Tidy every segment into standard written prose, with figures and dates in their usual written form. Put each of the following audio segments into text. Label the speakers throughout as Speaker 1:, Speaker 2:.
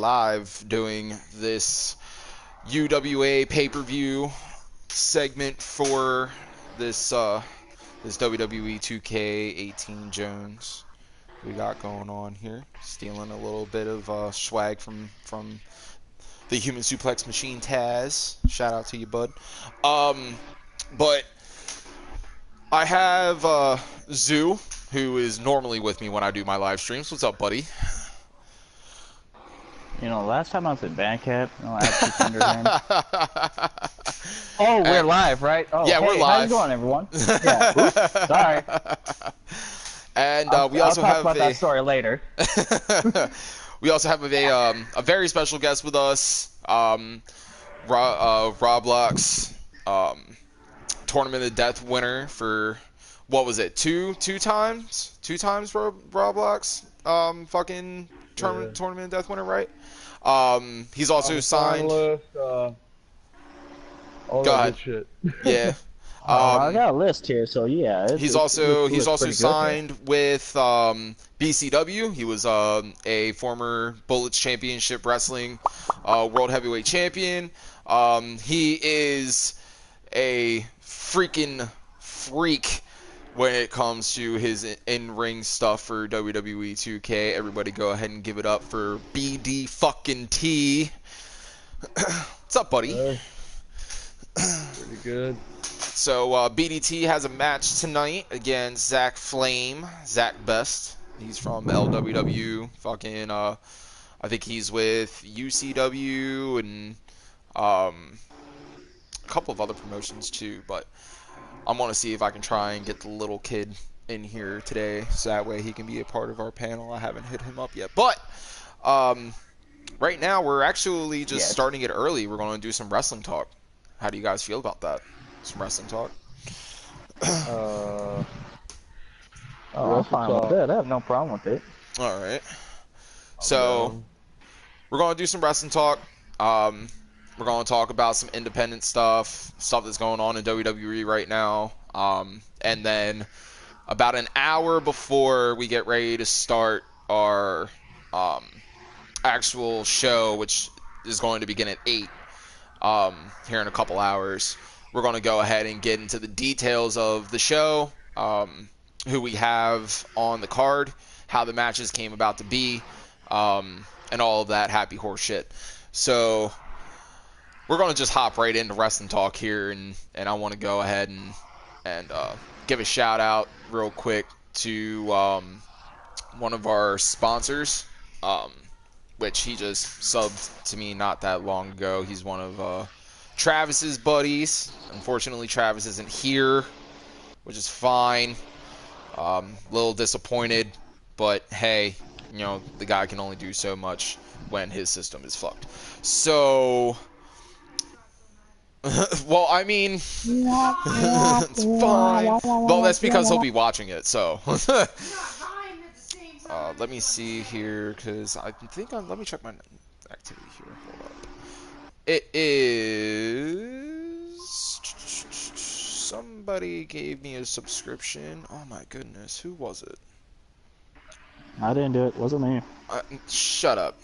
Speaker 1: live doing this UWA pay-per-view segment for this this WWE 2K18 Jones we got going on here. Stealing a little bit of swag from the Human Suplex Machine Taz. Shout out to you, bud. But I have Zoo, who is normally with me when I do my live streams. What's up, buddy?
Speaker 2: You know, last time I was at Bandcamp, I had to Oh, we're live, right? Oh,
Speaker 1: yeah,
Speaker 2: hey,
Speaker 1: we're live.
Speaker 2: How's it going, everyone? Yeah, oops, sorry.
Speaker 1: And we
Speaker 2: I'll
Speaker 1: also
Speaker 2: talk
Speaker 1: have
Speaker 2: about that story later.
Speaker 1: We also have a very special guest with us, Roblox, Tournament of Death winner for, what was it, two times Roblox, fucking Tournament of Death winner, right? He's also signed.
Speaker 3: All that good shit.
Speaker 1: Yeah.
Speaker 2: I got a list here, so yeah.
Speaker 1: He's also signed with BCW. He was a former Bullets Championship Wrestling World Heavyweight Champion. He is a freaking freak when it comes to his in-ring stuff for WWE 2K. Everybody go ahead and give it up for BD fucking T. What's up, buddy?
Speaker 3: Pretty good.
Speaker 1: So BDT has a match tonight against Zach Flame, Zach Best. He's from LWW. Fucking, I think he's with UCW and a couple of other promotions too. But I'm gonna see if I can try and get the little kid in here today, so that way he can be a part of our panel. I haven't hit him up yet, but right now we're actually just starting it early. We're gonna do some wrestling talk. How do you guys feel about that? Some wrestling talk.
Speaker 2: I'm fine with that. I have no problem with it.
Speaker 1: All right. So we're gonna do some wrestling talk. We're gonna talk about some independent stuff that's going on in WWE right now. And then about an hour before we get ready to start our actual show, which is going to begin at 8. Here in a couple hours, we're going to go ahead and get into the details of the show, who we have on the card, how the matches came about to be, and all of that happy horse shit. So we're going to just hop right into wrestling talk here, and I want to go ahead and give a shout out real quick to one of our sponsors, which he just subbed to me not that long ago. He's one of Travis's buddies. Unfortunately, Travis isn't here, which is fine. A little disappointed, but hey, you know, the guy can only do so much when his system is fucked. So, well, I mean, it's fine. Well, that's because he'll be watching it, so. Let me see here, because I think let me check my activity here. Hold up. It is... Somebody gave me a subscription. Oh my goodness, who was it?
Speaker 2: I didn't do it. Wasn't me.
Speaker 1: Shut up.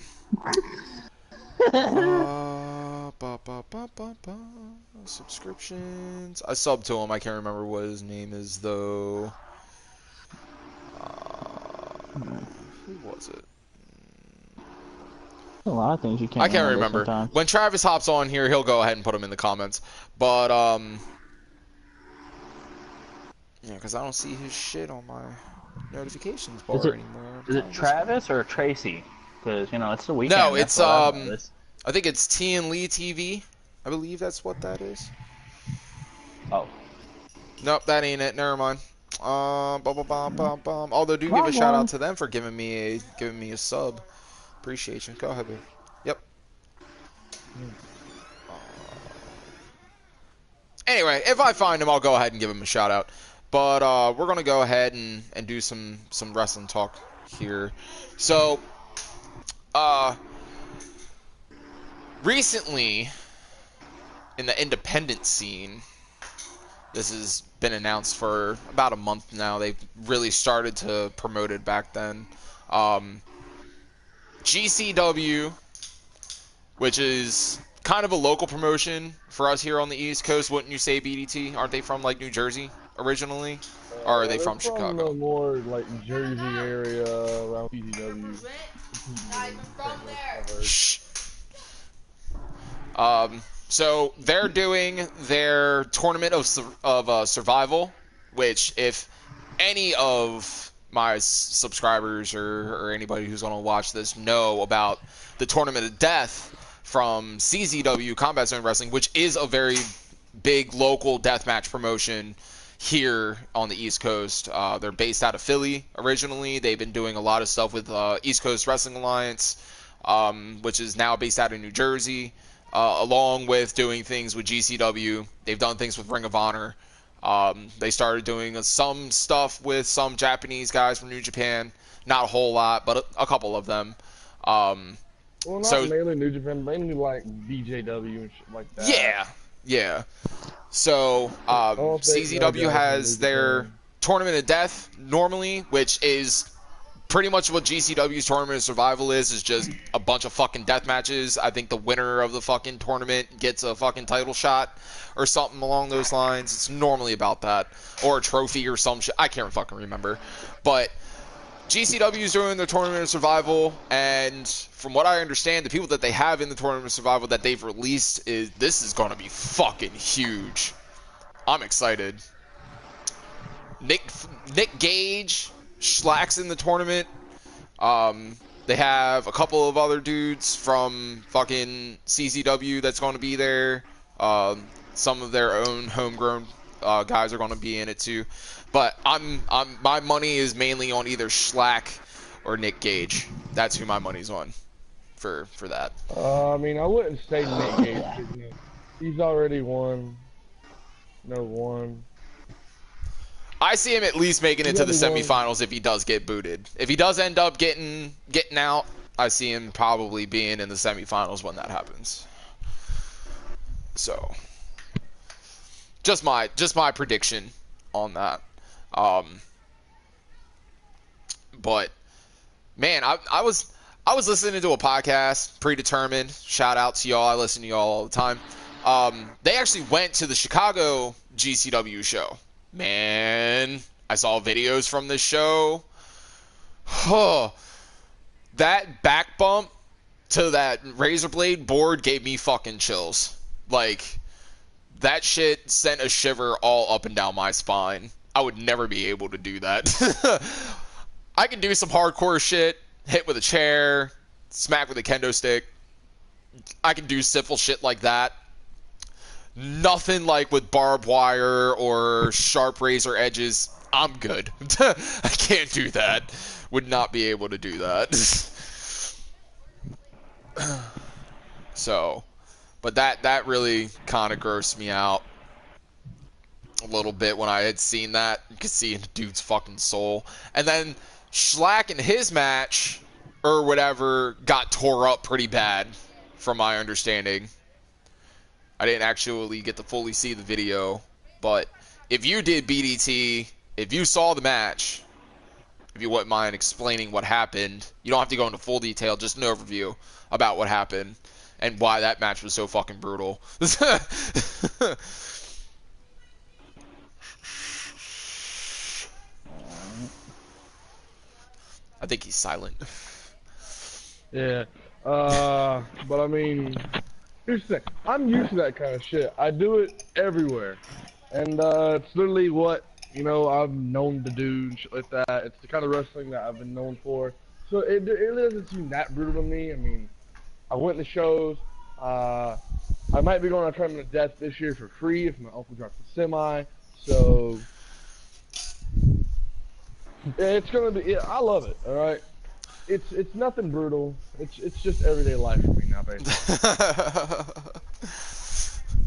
Speaker 1: Subscriptions. I subbed to him. I can't remember what his name is, though. Who was it?
Speaker 2: A lot of things you can't.
Speaker 1: I can't remember. Sometimes. When Travis hops on here, he'll go ahead and put them in the comments. But yeah, because I don't see his shit on my notifications bar anymore.
Speaker 2: Is it Travis or Tracy? Because you know it's the weekend.
Speaker 1: No, it's I think it's T and Lee TV. I believe that's what that is.
Speaker 2: Oh.
Speaker 1: Nope, that ain't it. Never mind. Although do give a shout out to them for giving me a sub. Appreciate you. Go ahead, babe. Yep. Anyway, if I find him, I'll go ahead and give him a shout out. But we're gonna go ahead and do some wrestling talk here. So, recently in the independent scene, this has been announced for about a month now. They've really started to promote it back then. GCW which is kind of a local promotion for us here on the East Coast. Wouldn't you say, BDT? Aren't they from like New Jersey originally, or are they
Speaker 3: They're
Speaker 1: from
Speaker 3: from
Speaker 1: Chicago?
Speaker 3: the more like Jersey area around PGW.
Speaker 1: Shh. So they're doing their tournament of survival, which if any of my subscribers or anybody who's going to watch this know about the tournament of death from CZW Combat Zone Wrestling, which is a very big local deathmatch promotion here on the East Coast. They're based out of Philly originally. They've been doing a lot of stuff with East Coast Wrestling Alliance, which is now based out of New Jersey, along with doing things with GCW. They've done things with Ring of Honor. They started doing some stuff with some Japanese guys from New Japan. Not a whole lot, but a couple of them.
Speaker 3: Well, not
Speaker 1: So
Speaker 3: mainly New Japan, mainly like BJW and shit like that.
Speaker 1: yeah. So CZW has their Tournament of Death normally, which is pretty much what GCW's Tournament of Survival is just a bunch of fucking death matches. I think the winner of the fucking tournament gets a fucking title shot or something along those lines. It's normally about that. Or a trophy or some shit. I can't fucking remember. But GCW is doing their Tournament of Survival, and from what I understand, the people that they have in the Tournament of Survival that they've released this is going to be fucking huge. I'm excited. Nick Gage, Schlack's in the tournament. They have a couple of other dudes from fucking CZW that's going to be there. Some of their own homegrown guys are going to be in it too. But my money is mainly on either Schlack or Nick Gage. That's who my money's on for that.
Speaker 3: I mean, I wouldn't say Nick Gage. You know, he's already won. Won.
Speaker 1: I see him at least making it to the semifinals if he does get booted. If he does end up getting out, I see him probably being in the semifinals when that happens. So, just my prediction on that. But man, I was listening to a podcast, Predetermined. Shout out to y'all. I listen to y'all all the time. They actually went to the Chicago GCW show. Man, I saw videos from this show. Huh. That back bump to that razor blade board gave me fucking chills. Like, that shit sent a shiver all up and down my spine. I would never be able to do that. I can do some hardcore shit, hit with a chair, smack with a kendo stick. I can do simple shit like that. Nothing like with barbed wire or sharp razor edges. I'm good. I can't do that. Would not be able to do that. So, but that really kind of grossed me out a little bit when I had seen that. You could see in the dude's fucking soul. And then Schlack in his match or whatever got tore up pretty bad, from my understanding. I didn't actually get to fully see the video, but if you did BDT, if you saw the match, if you wouldn't mind explaining what happened, you don't have to go into full detail, just an overview about what happened and why that match was so fucking brutal. I think he's silent.
Speaker 3: Yeah. But I mean, here's the thing. I'm used to that kind of shit. I do it everywhere. And it's literally what, I've known to do and shit like that. It's the kind of wrestling that I've been known for. So it really doesn't seem that brutal to me. I mean, I went to shows. I might be going on a Tournament of Death this year for free if my uncle drops a semi. So it's gonna be. Yeah, I love it. All right. It's nothing brutal. It's just everyday life for me now, basically.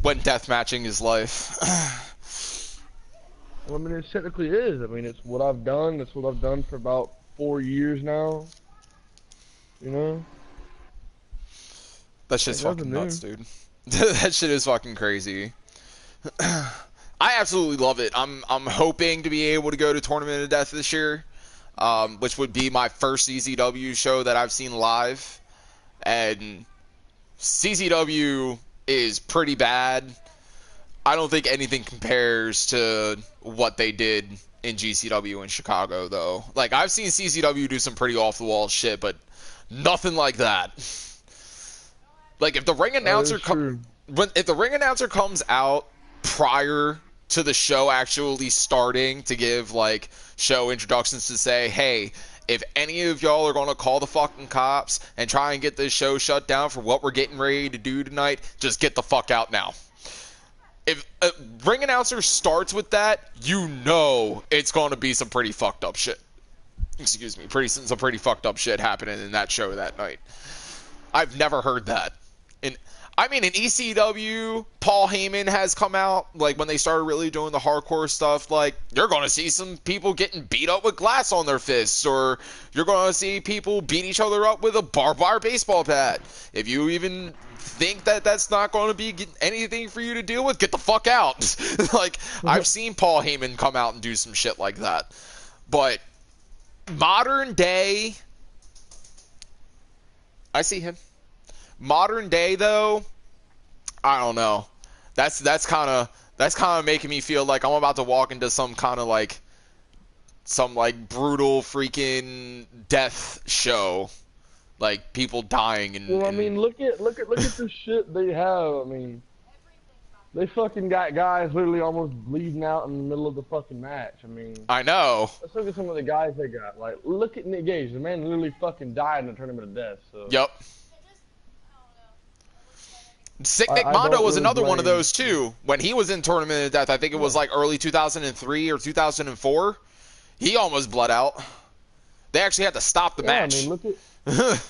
Speaker 1: When death matching is life.
Speaker 3: Well, I mean, it technically is. I mean, it's what I've done. It's what I've done for about 4 years now.
Speaker 1: That shit's fucking nuts, dude. That shit is fucking crazy. I absolutely love it. I'm hoping to be able to go to Tournament of Death this year, which would be my first EZW show that I've seen live, and CCW is pretty bad. I don't think anything compares to what they did in GCW in Chicago, though. Like, I've seen CCW do some pretty off-the-wall shit, but nothing like that. Like, if the ring announcer if the ring announcer comes out prior to the show actually starting to give, like, show introductions to say, hey, if any of y'all are going to call the fucking cops and try and get this show shut down for what we're getting ready to do tonight, just get the fuck out now. If a ring announcer starts with that, you know it's going to be some pretty fucked up shit. Excuse me, some pretty fucked up shit happening in that show that night. I've never heard that. In ECW, Paul Heyman has come out, like, when they started really doing the hardcore stuff, like, you're going to see some people getting beat up with glass on their fists, or you're going to see people beat each other up with a barbed wire baseball bat. If you even think that that's not going to be anything for you to deal with, get the fuck out. Like, I've seen Paul Heyman come out and do some shit like that. But modern day, I see him. Modern day, though, I don't know. That's kind of making me feel like I'm about to walk into some kind of like some like brutal freaking death show, like people dying and.
Speaker 3: Well, I mean, look at the shit they have. I mean, they fucking got guys literally almost bleeding out in the middle of the fucking match. I mean,
Speaker 1: I know.
Speaker 3: Let's look at some of the guys they got. Like, look at Nick Gage. The man literally fucking died in a tournament of death. So.
Speaker 1: Yep. Sick Nick Mondo was another one of those too. When he was in Tournament of Death, I think it was like early 2003 or 2004. He almost bled out. They actually had to stop the match.
Speaker 3: I mean, look at. I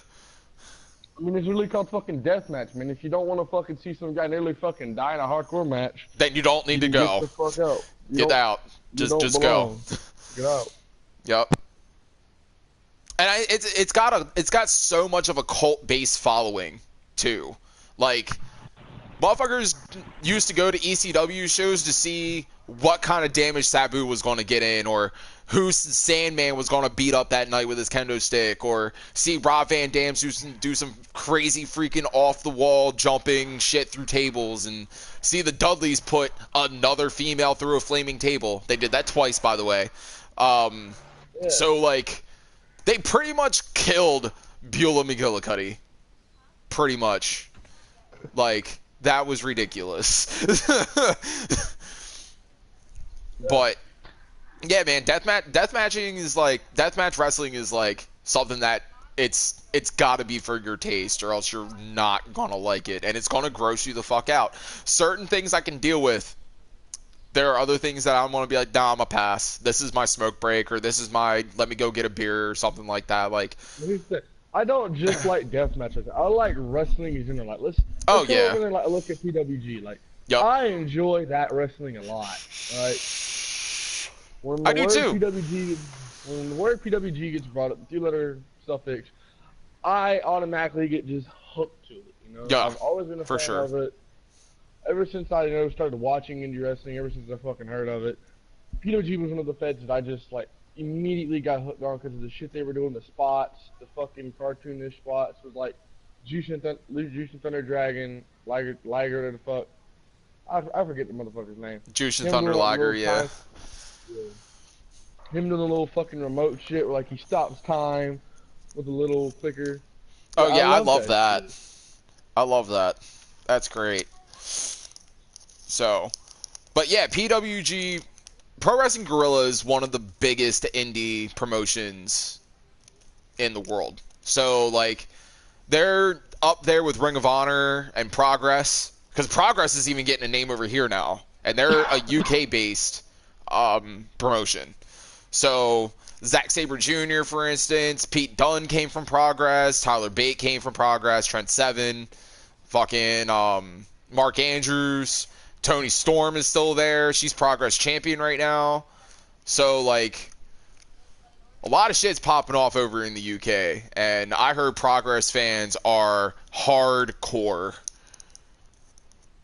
Speaker 3: mean, it's really called fucking death match. I mean, if you don't want to fucking see some guy nearly fucking die in a hardcore match,
Speaker 1: then you don't need to go.
Speaker 3: Get the fuck out.
Speaker 1: Get out. Just go.
Speaker 3: Get out.
Speaker 1: Yep. And it's got so much of a cult based following too. Like, motherfuckers used to go to ECW shows to see what kind of damage Sabu was going to get in, or who Sandman was going to beat up that night with his kendo stick, or see Rob Van Dam do some crazy freaking off-the-wall jumping shit through tables, and see the Dudleys put another female through a flaming table. They did that twice, by the way. So, like, they pretty much killed Beulah McGillicuddy. Pretty much. Like, that was ridiculous. But yeah, man, deathmatch wrestling is like something that it's got to be for your taste, or else you're not gonna like it, and it's gonna gross you the fuck out. Certain things I can deal with. There are other things that I'm gonna be like, nah, I'm a pass. This is my smoke break, or this is my let me go get a beer or something like that. Like,
Speaker 3: I don't just like death matches. I like wrestling in general. Like, let's
Speaker 1: go
Speaker 3: over there and look at PWG. Like, yep. I enjoy that wrestling a lot. Right?
Speaker 1: I do too.
Speaker 3: When the word PWG gets brought up, the three-letter suffix, I automatically get just hooked to it. You know,
Speaker 1: yeah,
Speaker 3: I've always been a fan of it. Ever since I started watching indie wrestling, ever since I fucking heard of it, PWG was one of the feds that I just like immediately got hooked on because of the shit they were doing, the spots, the fucking cartoonish spots with like Juice and Thunder Dragon, Liger, the fuck. I forget the motherfucker's name.
Speaker 1: Juice and Thunder Liger, yeah.
Speaker 3: Him doing the little fucking remote shit where like he stops time with a little clicker.
Speaker 1: Oh yeah, I love that. I love that. That's great. So, but yeah, PWG, Pro Wrestling Guerrilla is one of the biggest indie promotions in the world. So like, they're up there with Ring of Honor and Progress, because Progress is even getting a name over here now, and they're a UK-based promotion. So Zack Sabre Jr., for instance, Pete Dunne came from Progress, Tyler Bate came from Progress, Trent Seven, fucking Mark Andrews, Tony Storm is still there. She's Progress champion right now. So like, a lot of shit's popping off over in the UK, and I heard Progress fans are hardcore.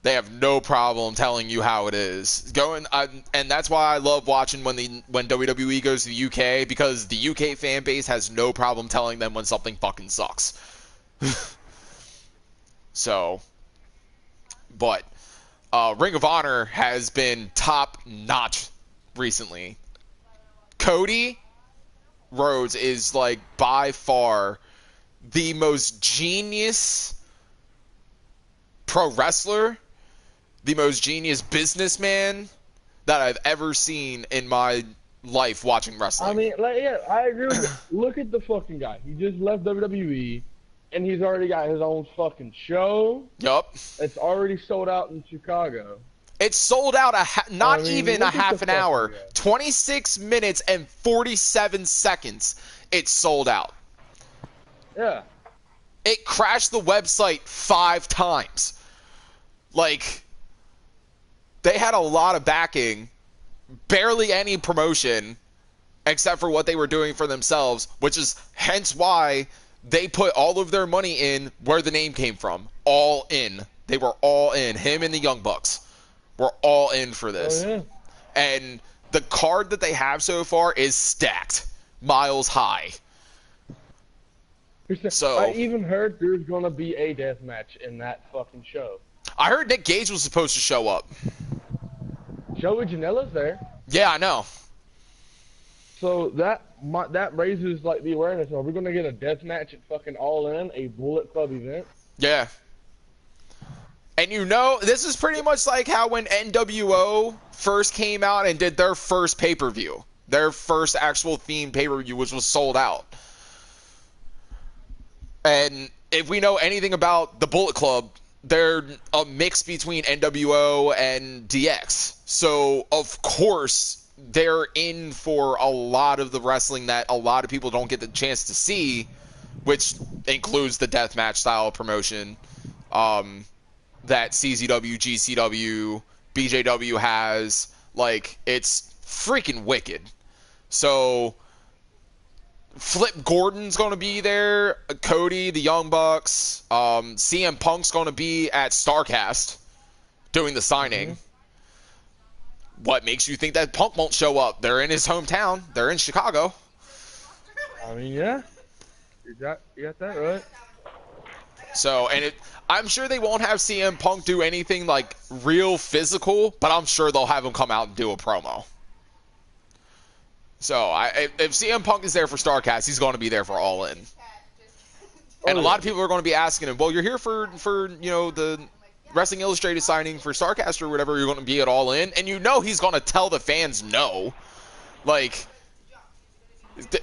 Speaker 1: They have no problem telling you how it is. And that's why I love watching when WWE goes to the UK, because the UK fan base has no problem telling them when something fucking sucks. So, but Ring of Honor has been top notch recently. Cody Rhodes is like by far the most genius pro wrestler, the most genius businessman that I've ever seen in my life watching wrestling.
Speaker 3: I mean, like, yeah, I agree with you. Look at the fucking guy. He just left WWE, and he's already got his own fucking show.
Speaker 1: Yup.
Speaker 3: It's already sold out in Chicago.
Speaker 1: It's sold out not even a
Speaker 3: look at
Speaker 1: half
Speaker 3: the
Speaker 1: an hour.
Speaker 3: fucking guy.
Speaker 1: 26 minutes and 47 seconds. It's sold out.
Speaker 3: Yeah.
Speaker 1: It crashed the website 5 times. Like, they had a lot of backing, barely any promotion, except for what they were doing for themselves, which is hence why they put all of their money in where the name came from. All in. They were all in. Him and the Young Bucks were all in for this.
Speaker 3: Oh, yeah.
Speaker 1: And the card that they have so far is stacked. Miles high. So
Speaker 3: I even heard there's gonna be a death match in that fucking show.
Speaker 1: I heard Nick Gage was supposed to show up.
Speaker 3: Joey Janela's there,
Speaker 1: Yeah, I know.
Speaker 3: so that raises like the awareness. Are we gonna get a death match at fucking All In, a Bullet Club event?
Speaker 1: Yeah. And you know, this is pretty much like how when NWO first came out and did their first pay-per-view. Their first actual themed pay-per-view, which was sold out. And if we know anything about the Bullet Club, they're a mix between NWO and DX. So, of course, they're in for a lot of the wrestling that a lot of people don't get the chance to see, which includes the deathmatch style promotion that CZW, GCW, BJW has. Like, it's freaking wicked. So, Flip Gordon's going to be there, Cody, the Young Bucks, CM Punk's going to be at StarCast doing the signing. Mm-hmm. What makes you think that Punk won't show up? They're in his hometown. They're in Chicago.
Speaker 3: I mean, yeah. You got that right.
Speaker 1: So, and I'm sure they won't have CM Punk do anything like real physical, but I'm sure they'll have him come out and do a promo. So, if CM Punk is there for StarCast, he's going to be there for All In. And a lot of people are going to be asking him, well, you're here for you know, the Wrestling Illustrated signing for StarCast or whatever, you're going to be at All In. And you know he's going to tell the fans no. Like,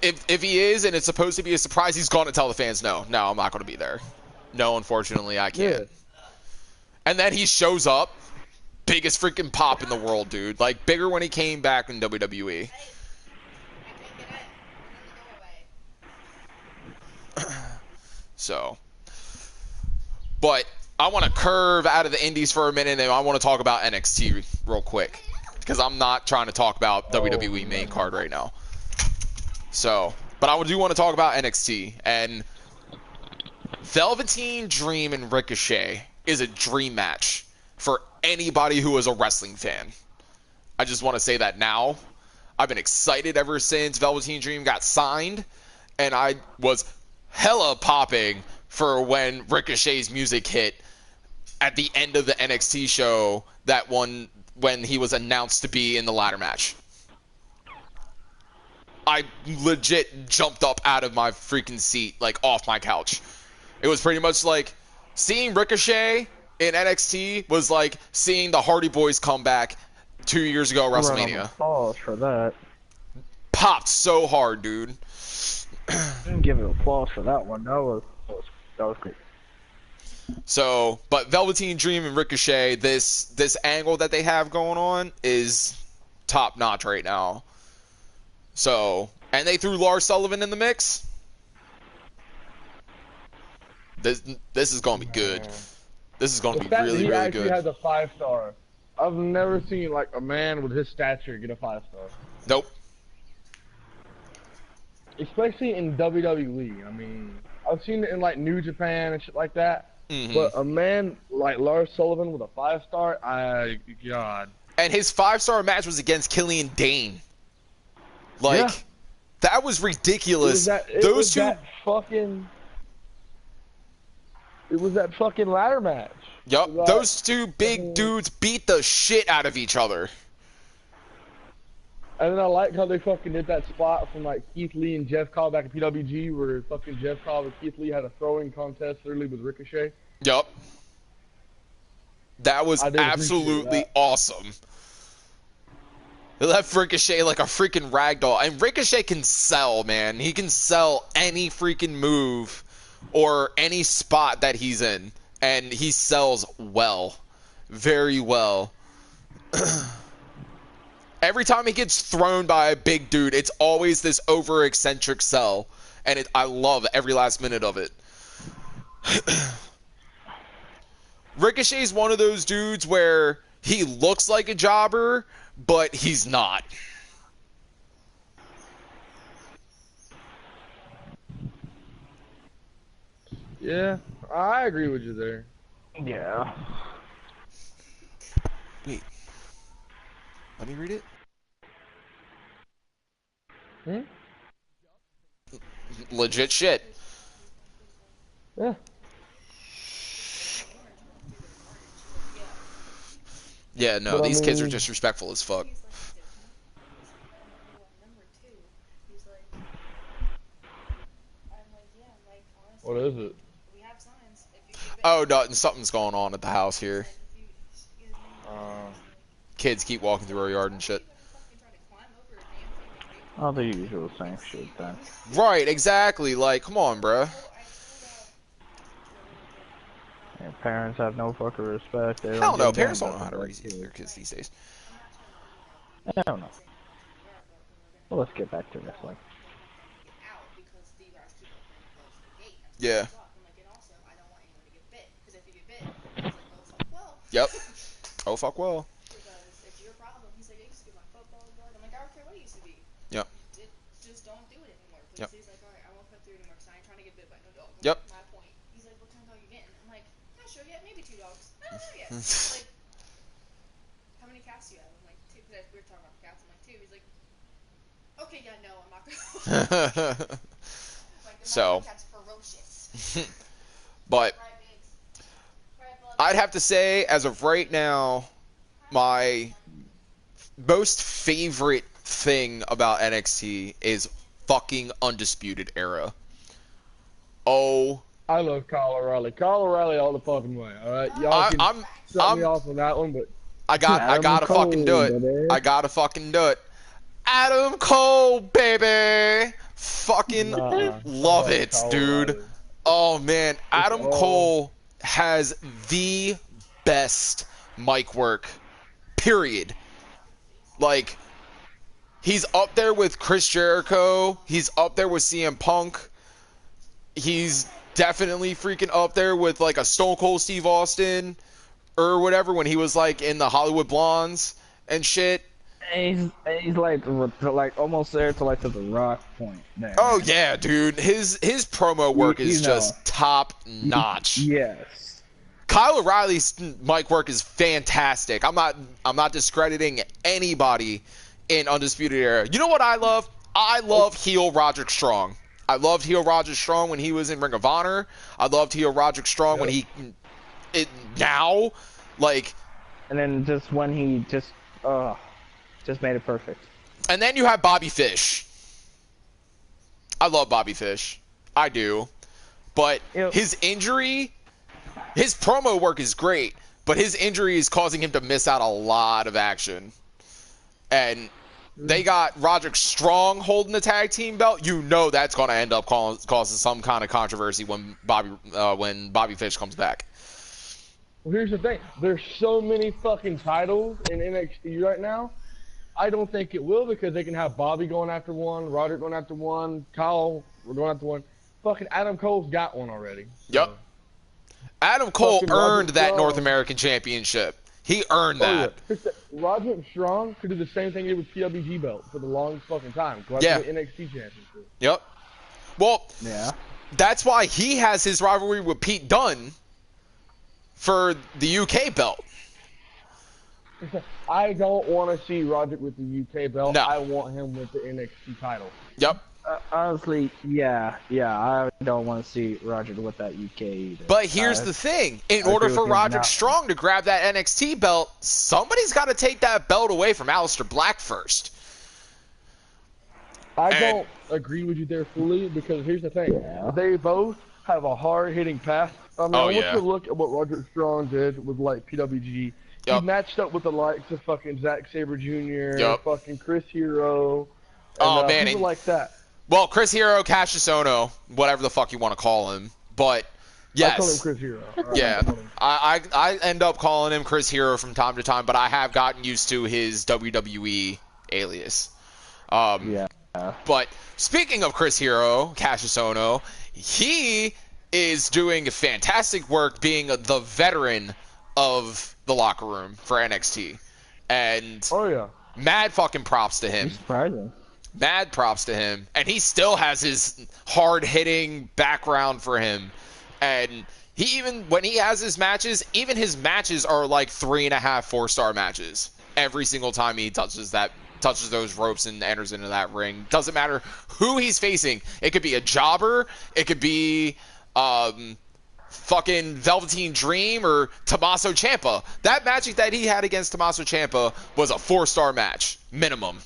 Speaker 1: if he is and it's supposed to be a surprise, he's going to tell the fans no. No, I'm not going to be there. No, unfortunately, I can't. Yeah. And then he shows up. Biggest freaking pop in the world, dude. Like, bigger when he came back in WWE. So, but I want to curve out of the indies for a minute, and I want to talk about NXT real quick, because I'm not trying to talk about WWE main card right now. So, but I do want to talk about NXT, and Velveteen Dream and Ricochet is a dream match for anybody who is a wrestling fan. I just want to say that now. I've been excited ever since Velveteen Dream got signed, and I was hella popping for when Ricochet's music hit at the end of the NXT show, that one when he was announced to be in the ladder match. I legit jumped up out of my freaking seat, like off my couch. It was pretty much like seeing Ricochet in NXT was like seeing the Hardy Boys come back 2 years ago at WrestleMania.
Speaker 2: Applause for that.
Speaker 1: Popped so hard, dude.
Speaker 2: Didn't give it applause for that one. That was great.
Speaker 1: So, but Velveteen Dream and Ricochet, this angle that they have going on is top notch right now. So, and they threw Lars Sullivan in the mix. This is gonna be good. This is gonna be really, really good.
Speaker 3: He has a 5-star. I've never seen like a man with his stature get a 5-star.
Speaker 1: Nope.
Speaker 3: Especially in WWE. I mean, I've seen it in like New Japan and shit like that.
Speaker 1: Mm-hmm.
Speaker 3: But a man like Lars Sullivan with a 5-star, God.
Speaker 1: And his 5-star match was against Killian Dane. Like, yeah. That was ridiculous.
Speaker 3: It was that It was that fucking ladder match.
Speaker 1: Yup, those two big dudes beat the shit out of each other.
Speaker 3: And then I like how they fucking did that spot from like Keith Lee and Jeff Cobb back in PWG where fucking Jeff Cobb and Keith Lee had a throwing contest literally with Ricochet.
Speaker 1: Yup. That was absolutely awesome. They left Ricochet like a freaking ragdoll. And Ricochet can sell, man. He can sell any freaking move or any spot that he's in. And he sells well. Very well. Every time he gets thrown by a big dude, it's always this over-eccentric sell. And I love every last minute of it. Ricochet's one of those dudes where he looks like a jobber, but he's not.
Speaker 3: Yeah, I agree with you there.
Speaker 2: Yeah.
Speaker 1: Wait. Let me read it. Legit shit.
Speaker 3: Yeah.
Speaker 1: Yeah, no, these kids are disrespectful as fuck.
Speaker 3: What is it?
Speaker 1: Oh, no, something's going on at the house here. Kids keep walking through our yard and shit.
Speaker 2: Oh, the usual same shit then.
Speaker 1: Right, exactly. Like, come on, bruh.
Speaker 2: Yeah, parents have no fucking respect.
Speaker 1: Hell no, parents don't know how to raise their kids these days.
Speaker 2: I don't know. Well, let's get back to wrestling.
Speaker 1: Yeah. Yep. Oh, fuck well. Yep. Yep. Yep.
Speaker 4: How many cats do you have? I'm like, 2, because we were talking about cats. I'm like, 2. He's like, okay, yeah, no, I'm not going to. Like,
Speaker 1: so.
Speaker 4: Cat's ferocious.
Speaker 1: But I'd have to say, as of right now, my most favorite thing about NXT is fucking Undisputed Era. Oh.
Speaker 3: I love Kyle O'Reilly. Kyle O'Reilly all the fucking way. All right, y'all can shut me off on that one, but
Speaker 1: I gotta fucking do it. Baby. I gotta fucking do it. Adam Cole, baby. Fucking love it, dude. O'Reilly. Oh man, Adam Cole has the best mic work. Period. Like, he's up there with Chris Jericho. He's up there with CM Punk. He's definitely freaking up there with like a Stone Cold Steve Austin or whatever when he was like in the Hollywood Blondes and shit.
Speaker 2: He's like almost there to like to the Rock point there.
Speaker 1: Oh yeah, dude. His promo work is just top notch.
Speaker 2: Yes.
Speaker 1: Kyle O'Reilly's mic work is fantastic. I'm not discrediting anybody in Undisputed Era. You know what I love? I love heel Roderick Strong. I loved heel Roderick Strong when he was in Ring of Honor. I loved heel Roderick Strong when he now, like.
Speaker 2: And then just when he just made it perfect.
Speaker 1: And then you have Bobby Fish. I love Bobby Fish. I do. But his injury, his promo work is great, but his injury is causing him to miss out a lot of action. And they got Roderick Strong holding the tag team belt. You know that's going to end up causing some kind of controversy when Bobby Fish comes back.
Speaker 3: Well, here's the thing. There's so many fucking titles in NXT right now. I don't think it will because they can have Bobby going after one, Roderick going after one, Kyle going after one. Fucking Adam Cole's got one already.
Speaker 1: Yep. Adam Cole earned that North American Championship. He earned that.
Speaker 3: Yeah. Roderick Strong could do the same thing he did with PWG belt for the longest fucking time. Go
Speaker 1: yeah.
Speaker 3: after the NXT championship.
Speaker 1: Yep. Well,
Speaker 2: yeah.
Speaker 1: That's why he has his rivalry with Pete Dunne for the UK belt.
Speaker 3: I don't want to see Roderick with the UK belt.
Speaker 1: No.
Speaker 3: I want him with the NXT title.
Speaker 1: Yep.
Speaker 2: Honestly, yeah, I don't want to see Roderick with that UK either.
Speaker 1: But here's the thing. In
Speaker 2: I
Speaker 1: order
Speaker 2: agree
Speaker 1: for
Speaker 2: with you
Speaker 1: Roderick
Speaker 2: now.
Speaker 1: Strong to grab that NXT belt, somebody's got to take that belt away from Aleister Black first.
Speaker 3: I
Speaker 1: And-
Speaker 3: don't agree with you there fully because here's the thing.
Speaker 2: Yeah.
Speaker 3: They both have a hard-hitting past. I mean,
Speaker 1: Oh,
Speaker 3: I want
Speaker 1: yeah.
Speaker 3: you to look at what Roderick Strong did with, like, PWG.
Speaker 1: Yup.
Speaker 3: He matched up with the likes of fucking Zack Sabre Jr.,
Speaker 1: Yup.
Speaker 3: fucking Chris Hero, and
Speaker 1: Oh, man,
Speaker 3: people
Speaker 1: and-
Speaker 3: like that.
Speaker 1: Well, Chris Hero, Cassius Ohno, whatever the fuck you want to call him. But, yes.
Speaker 3: I call him Chris Hero.
Speaker 1: Yeah, I end up calling him Chris Hero from time to time, but I have gotten used to his WWE alias.
Speaker 2: Yeah.
Speaker 1: But speaking of Chris Hero, Cassius Ohno, he is doing fantastic work being the veteran of the locker room for NXT. And
Speaker 3: Oh, yeah.
Speaker 1: mad fucking props to him.
Speaker 2: It's surprising.
Speaker 1: Mad props to him. And he still has his hard-hitting background for him. And he even, when he has his matches, even his matches are like 3.5 4-star matches. Every single time he touches those ropes and enters into that ring. Doesn't matter who he's facing. It could be a jobber. It could be fucking Velveteen Dream or Tommaso Ciampa. That match that he had against Tommaso Ciampa was a 4-star match. Minimum.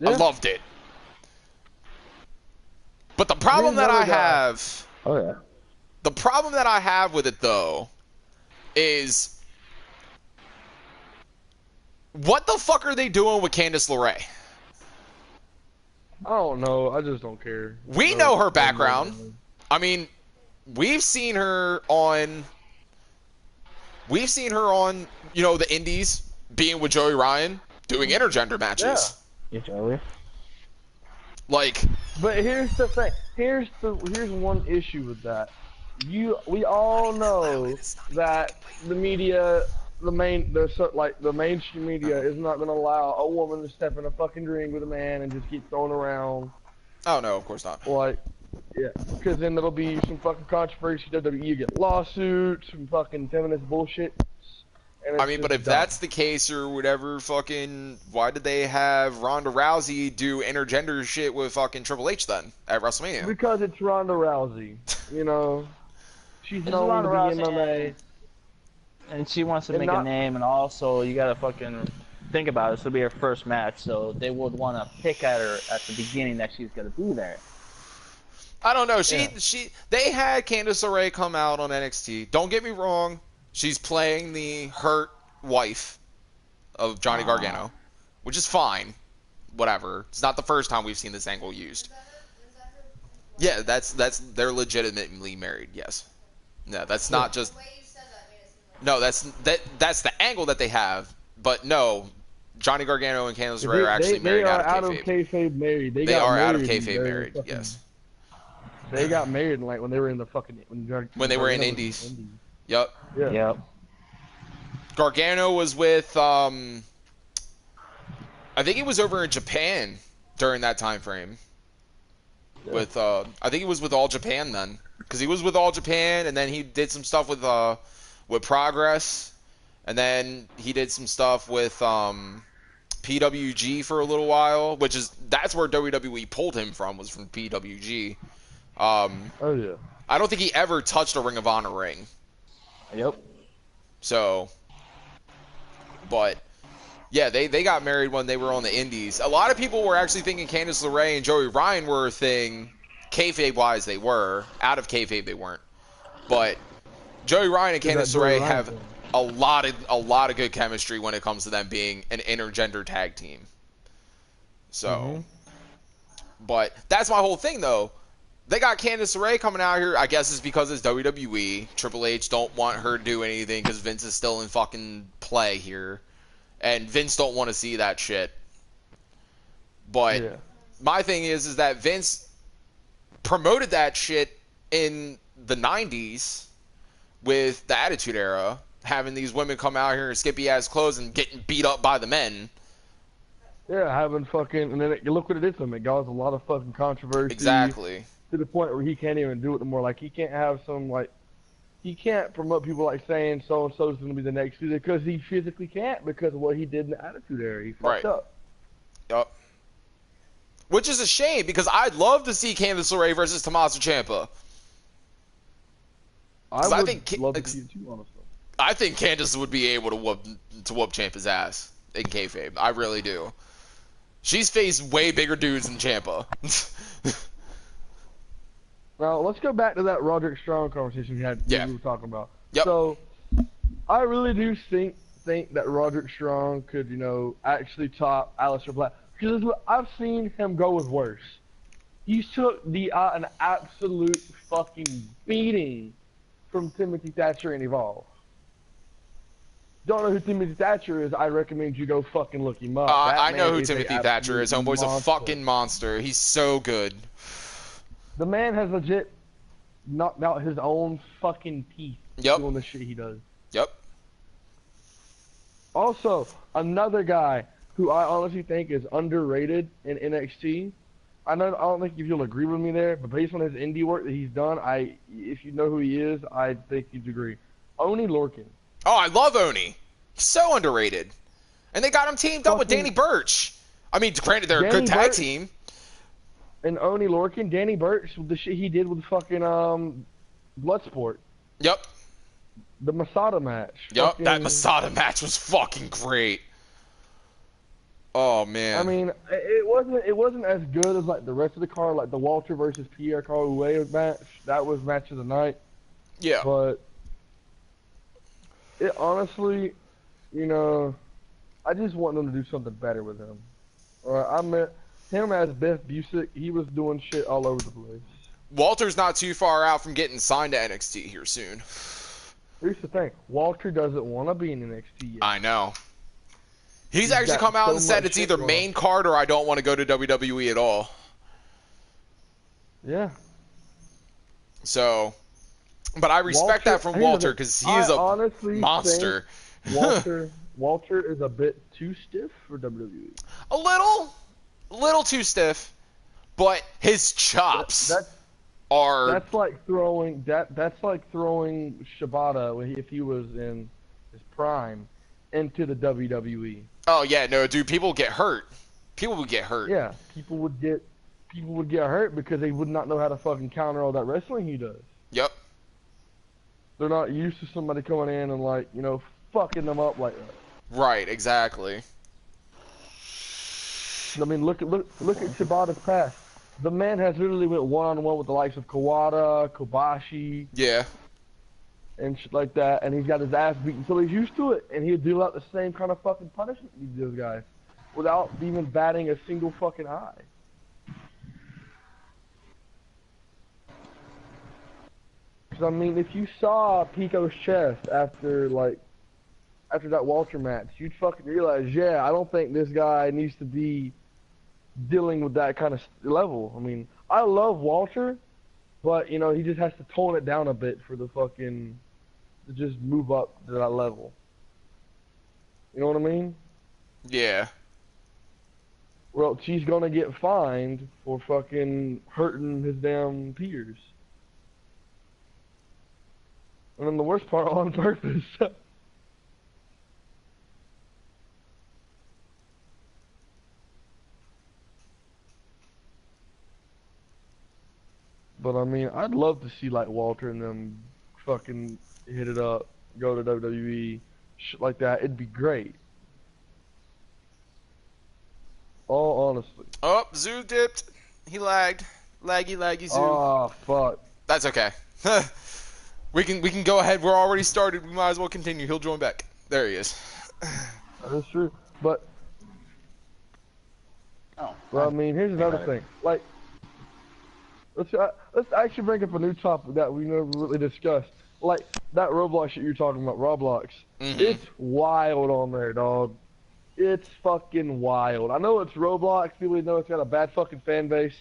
Speaker 3: Yeah.
Speaker 1: I loved it. But the problem that I have...
Speaker 2: Oh yeah.
Speaker 1: The problem that I have with it, though, is... What the fuck are they doing with Candice LeRae?
Speaker 3: I don't know. I just don't care.
Speaker 1: We know her background. I mean, we've seen her on, you know, the indies, being with Joey Ryan, doing intergender matches.
Speaker 2: Yeah, Joey.
Speaker 1: Like,
Speaker 3: But here's the thing. Here's one issue with that. We all know that the media, the mainstream media is not gonna allow a woman to step in a fucking ring with a man and just get thrown around.
Speaker 1: oh no, of course not.
Speaker 3: Like, yeah, because then there'll be some fucking controversy. WWE get lawsuits, some fucking feminist bullshit. And
Speaker 1: I mean, but if that's the case or whatever, fucking, why did they have Ronda Rousey do intergender shit with fucking Triple H then at WrestleMania?
Speaker 3: because it's Ronda Rousey, you know, she's
Speaker 2: It's
Speaker 3: known
Speaker 2: Ronda
Speaker 3: to be
Speaker 2: Rousey,
Speaker 3: MMA.
Speaker 2: And she wants to
Speaker 3: And
Speaker 2: make
Speaker 3: not-
Speaker 2: a name, and also you gotta fucking think about it. This will be her first match, so they would want to pick at her at the beginning that she's gonna be there.
Speaker 1: I don't know. They had Candice LeRae come out on NXT. Don't get me wrong. She's playing the hurt wife of Johnny Gargano, which is fine. Whatever. It's not the first time we've seen this angle used. Yeah, they're legitimately married. Yes. No, that's not just.
Speaker 4: The way you said that made it seem like
Speaker 1: No, that's the angle that they have. But no, Johnny Gargano and Candice LeRae
Speaker 3: They-
Speaker 1: are actually
Speaker 3: they
Speaker 1: married
Speaker 3: are
Speaker 1: out of
Speaker 3: of
Speaker 1: kayfabe.
Speaker 3: kayfabe married. They
Speaker 1: They
Speaker 3: got
Speaker 1: are out of
Speaker 3: married
Speaker 1: kayfabe
Speaker 3: during
Speaker 1: married.
Speaker 3: fucking-
Speaker 1: Yes.
Speaker 3: They got married like when they were in the fucking
Speaker 1: When they were in
Speaker 3: Gargano was
Speaker 1: Indies. Yep.
Speaker 3: Yeah.
Speaker 2: Yep.
Speaker 1: Gargano was with I think he was over in Japan during that time frame.
Speaker 3: Yeah.
Speaker 1: With I think he was with All Japan then, because he was with All Japan, and then he did some stuff with Progress, and then he did some stuff with PWG for a little while, that's where WWE pulled him from, was from PWG.
Speaker 3: Oh yeah.
Speaker 1: I don't think he ever touched a Ring of Honor ring.
Speaker 2: Yep.
Speaker 1: So, but yeah, they got married when they were on the Indies. A lot of people were actually thinking Candice LeRae and Joey Ryan were a thing. Kayfabe wise, they were. Out of kayfabe, they weren't. But Joey Ryan and
Speaker 3: Is that
Speaker 1: Candice
Speaker 3: Joey
Speaker 1: LeRae
Speaker 3: Ryan
Speaker 1: have
Speaker 3: thing?
Speaker 1: a lot of good chemistry when it comes to them being an intergender tag team. So, but that's my whole thing though. They got Candice LeRae coming out here. I guess it's because it's WWE. Triple H don't want her to do anything because Vince is still in fucking play here. And Vince don't want to see that shit. But
Speaker 3: Yeah.
Speaker 1: my thing is that Vince promoted that shit in the 90s with the Attitude Era. Having these women come out here in skimpy-ass clothes and getting beat up by the men.
Speaker 3: Yeah, having fucking, and then look what it did to him. It caused a lot of fucking controversy.
Speaker 1: Exactly.
Speaker 3: To the point where he can't even do it anymore. Like, he can't have he can't promote people like saying so and so is going to be the next leader because he physically can't because of what he did in the Attitude Era. He fucked
Speaker 1: Right.
Speaker 3: up.
Speaker 1: Yup. which is a shame because I'd love to see Candice LeRae versus Tommaso Ciampa.
Speaker 3: I
Speaker 1: I
Speaker 3: would
Speaker 1: think
Speaker 3: love to see it too, honestly.
Speaker 1: I think Candice would be able to whoop Ciampa's ass in kayfabe. I really do. She's faced way bigger dudes than Ciampa.
Speaker 3: Now, let's go back to that Roderick Strong conversation we were talking about.
Speaker 1: Yep.
Speaker 3: So, I really do think that Roderick Strong could, actually top Aleister Black. Because I've seen him go with worse. He took an absolute fucking beating from Timothy Thatcher in Evolve. Don't know who Timothy Thatcher is, I recommend you go fucking look him up.
Speaker 1: I know who Timothy Thatcher is. Homeboy's a fucking monster. He's so good.
Speaker 3: The man has legit knocked out his own fucking teeth doing the shit he does.
Speaker 1: Yep.
Speaker 3: Also, another guy who I honestly think is underrated in NXT. I don't think if you'll agree with me there, but based on his indie work that he's done, if you know who he is, I think you'd agree. Oni Lorcan.
Speaker 1: Oh, I love Oni. He's so underrated. And they got him teamed up with Danny Burch. I mean, granted, they're a good tag team.
Speaker 3: And Oni Lorcan, Danny Burch, the shit he did with fucking Bloodsport.
Speaker 1: Yep.
Speaker 3: The Masada match.
Speaker 1: Yep, that Masada match was fucking great. Oh man.
Speaker 3: I mean, it wasn't as good as like the rest of the card, like the Walter versus Pierre Carl match. That was match of the night.
Speaker 1: Yeah.
Speaker 3: But it honestly, I just want them to do something better with him. I met him as Beth Busick. He was doing shit all over the place.
Speaker 1: Walter's not too far out from getting signed to NXT here soon.
Speaker 3: Here's the thing. Walter doesn't want to be in NXT yet.
Speaker 1: I know. He's actually come out and said it's either main card or I don't want to go to WWE at all.
Speaker 3: Yeah.
Speaker 1: So, but I respect that from Walter because he is a monster.
Speaker 3: Walter is a bit too stiff for WWE.
Speaker 1: A little too stiff, but his chops are.
Speaker 3: That's like throwing Shibata if he was in his prime into the WWE.
Speaker 1: Oh yeah, no, dude, people get hurt. People would get hurt.
Speaker 3: Yeah, people would get hurt because they would not know how to fucking counter all that wrestling he does.
Speaker 1: Yep.
Speaker 3: They're not used to somebody coming in and fucking them up like that.
Speaker 1: Right, exactly.
Speaker 3: I mean, look at Shibata's past. The man has literally went one-on-one with the likes of Kawada, Kobashi.
Speaker 1: Yeah.
Speaker 3: And shit like that, and he's got his ass beaten, so he's used to it, and he'll deal out the same kind of fucking punishment he those guys, without even batting a single fucking eye. Because I mean, if you saw Pico's chest after that Walter match, you'd fucking realize, yeah, I don't think this guy needs to be dealing with that kind of level. I mean, I love Walter, but he just has to tone it down a bit for the fucking. To just move up to that level. You know what I mean?
Speaker 1: Yeah.
Speaker 3: Well, she's gonna get fined for fucking hurting his damn peers. And then the worst part, all on purpose. But I mean, I'd love to see Walter and them fucking hit it up, go to WWE, shit like that. It'd be great. All honestly.
Speaker 1: Oh, Zoo dipped. He lagged. Laggy Zoo.
Speaker 3: Oh fuck.
Speaker 1: That's okay. we can go ahead. We're already started. We might as well continue. He'll join back. There he is.
Speaker 3: That's true. But I mean, here's another thing. Let's actually bring up a new topic that we never really discussed. That Roblox shit you're talking about, Roblox.
Speaker 1: Mm-hmm.
Speaker 3: It's wild on there, dog. It's fucking wild. I know it's Roblox. People know it's got a bad fucking fan base.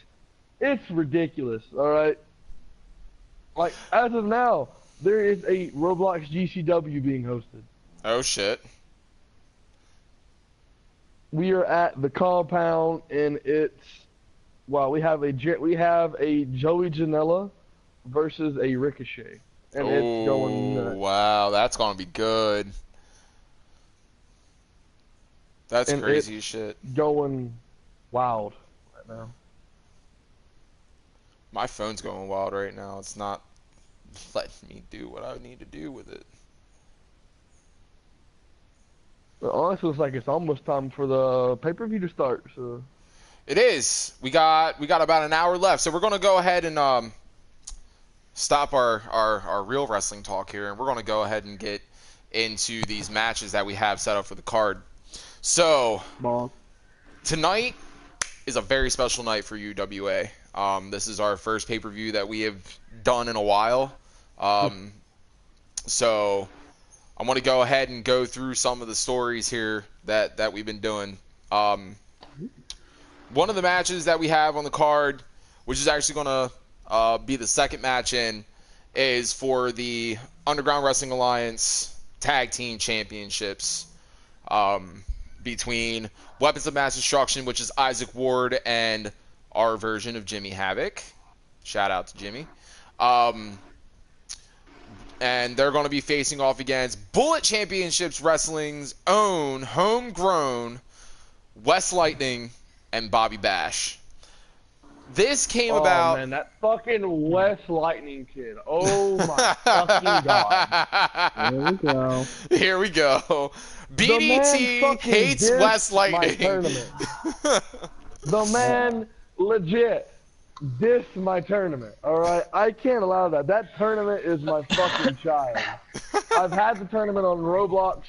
Speaker 3: It's ridiculous, alright? As of now, there is a Roblox GCW being hosted.
Speaker 1: Oh, shit.
Speaker 3: We are at the compound, and we have a Joey Janela versus a Ricochet. And it's going nuts.
Speaker 1: Wow, that's gonna be good. That's crazy as shit.
Speaker 3: Going wild. now.
Speaker 1: My phone's going wild right now. It's not letting me do what I need to do with it.
Speaker 3: But honestly, it's like it's almost time for the pay-per-view to start. So
Speaker 1: It is. We got about an hour left, so we're gonna go ahead and stop our real wrestling talk here, and we're gonna go ahead and get into these matches that we have set up for the card. So tonight is a very special night for UWA. This is our first pay-per-view that we have done in a while. So I want to go ahead and go through some of the stories here that we've been doing. One of the matches that we have on the card, which is actually going to be the second match in, is for the Underground Wrestling Alliance Tag Team Championships between Weapons of Mass Destruction, which is Isaac Ward, and our version of Jimmy Havoc. Shout out to Jimmy. And they're going to be facing off against Bullet Championships Wrestling's own homegrown West Lightning and Bobby Bash. This came about...
Speaker 3: Oh, man, that fucking West Lightning kid. Oh, my fucking God.
Speaker 2: Here we go.
Speaker 1: Here we go. BDT hates West Lightning.
Speaker 3: The man legit dissed my tournament, alright? I can't allow that. That tournament is my fucking child. I've had the tournament on Roblox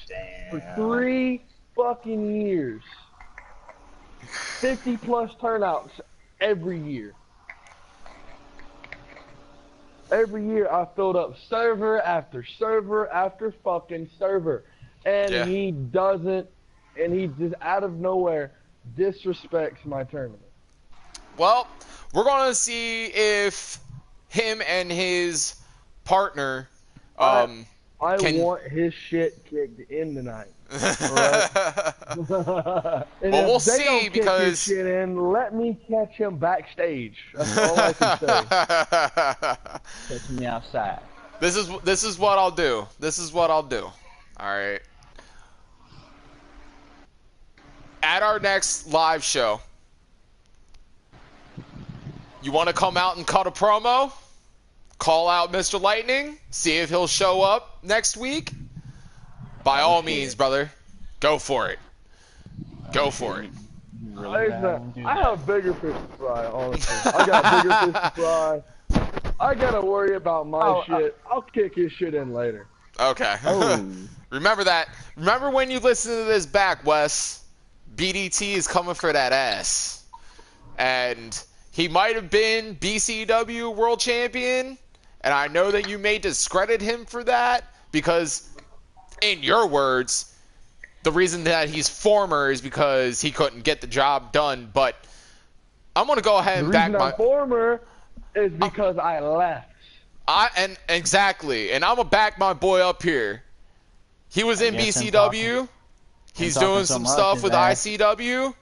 Speaker 3: for 3 fucking years. 50 plus turnouts every year. Every year I filled up server after server after fucking server. And he doesn't, and he just out of nowhere disrespects my tournament.
Speaker 1: Well, we're going to see if him and his partner
Speaker 3: I want his shit kicked in tonight. Right?
Speaker 1: Well, we'll see, because
Speaker 3: his shit in, let me catch him backstage. That's all I can say.
Speaker 2: Catch me outside.
Speaker 1: This is what I'll do. This is what I'll do. All right. At our next live show, you want to come out and cut a promo? Call out Mr. Lightning, see if he'll show up next week. By all means, brother, go for it. Go for it.
Speaker 3: I have bigger fish to fry, honestly. I got bigger fish to fry. I gotta worry about my shit. I'll kick his shit in later.
Speaker 1: Okay. Remember that. Remember when you listen to this back, Wes. BDT is coming for that ass. And he might have been BCW World Champion. And I know that you may discredit him for that, because, in your words, the reason that he's former is because he couldn't get the job done. But I'm going to go ahead and back my...
Speaker 3: The reason I'm former is because I left.
Speaker 1: Exactly. And I'm going to back my boy up here. He was in BCW. He's doing some stuff with ICW.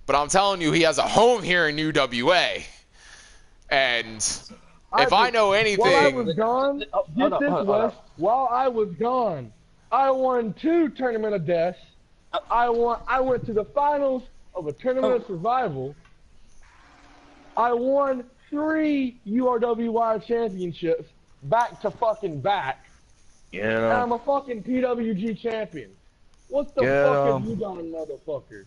Speaker 1: But I'm telling you, he has a home here in UWA. And if I know anything...
Speaker 3: While I was gone, while I was gone, I won 2 Tournament of Deaths. I went to the finals of a Tournament of Survival. I won 3 URWY championships back to fucking back.
Speaker 2: Yeah.
Speaker 3: And I'm a fucking PWG champion. What the fuck have you done, motherfucker?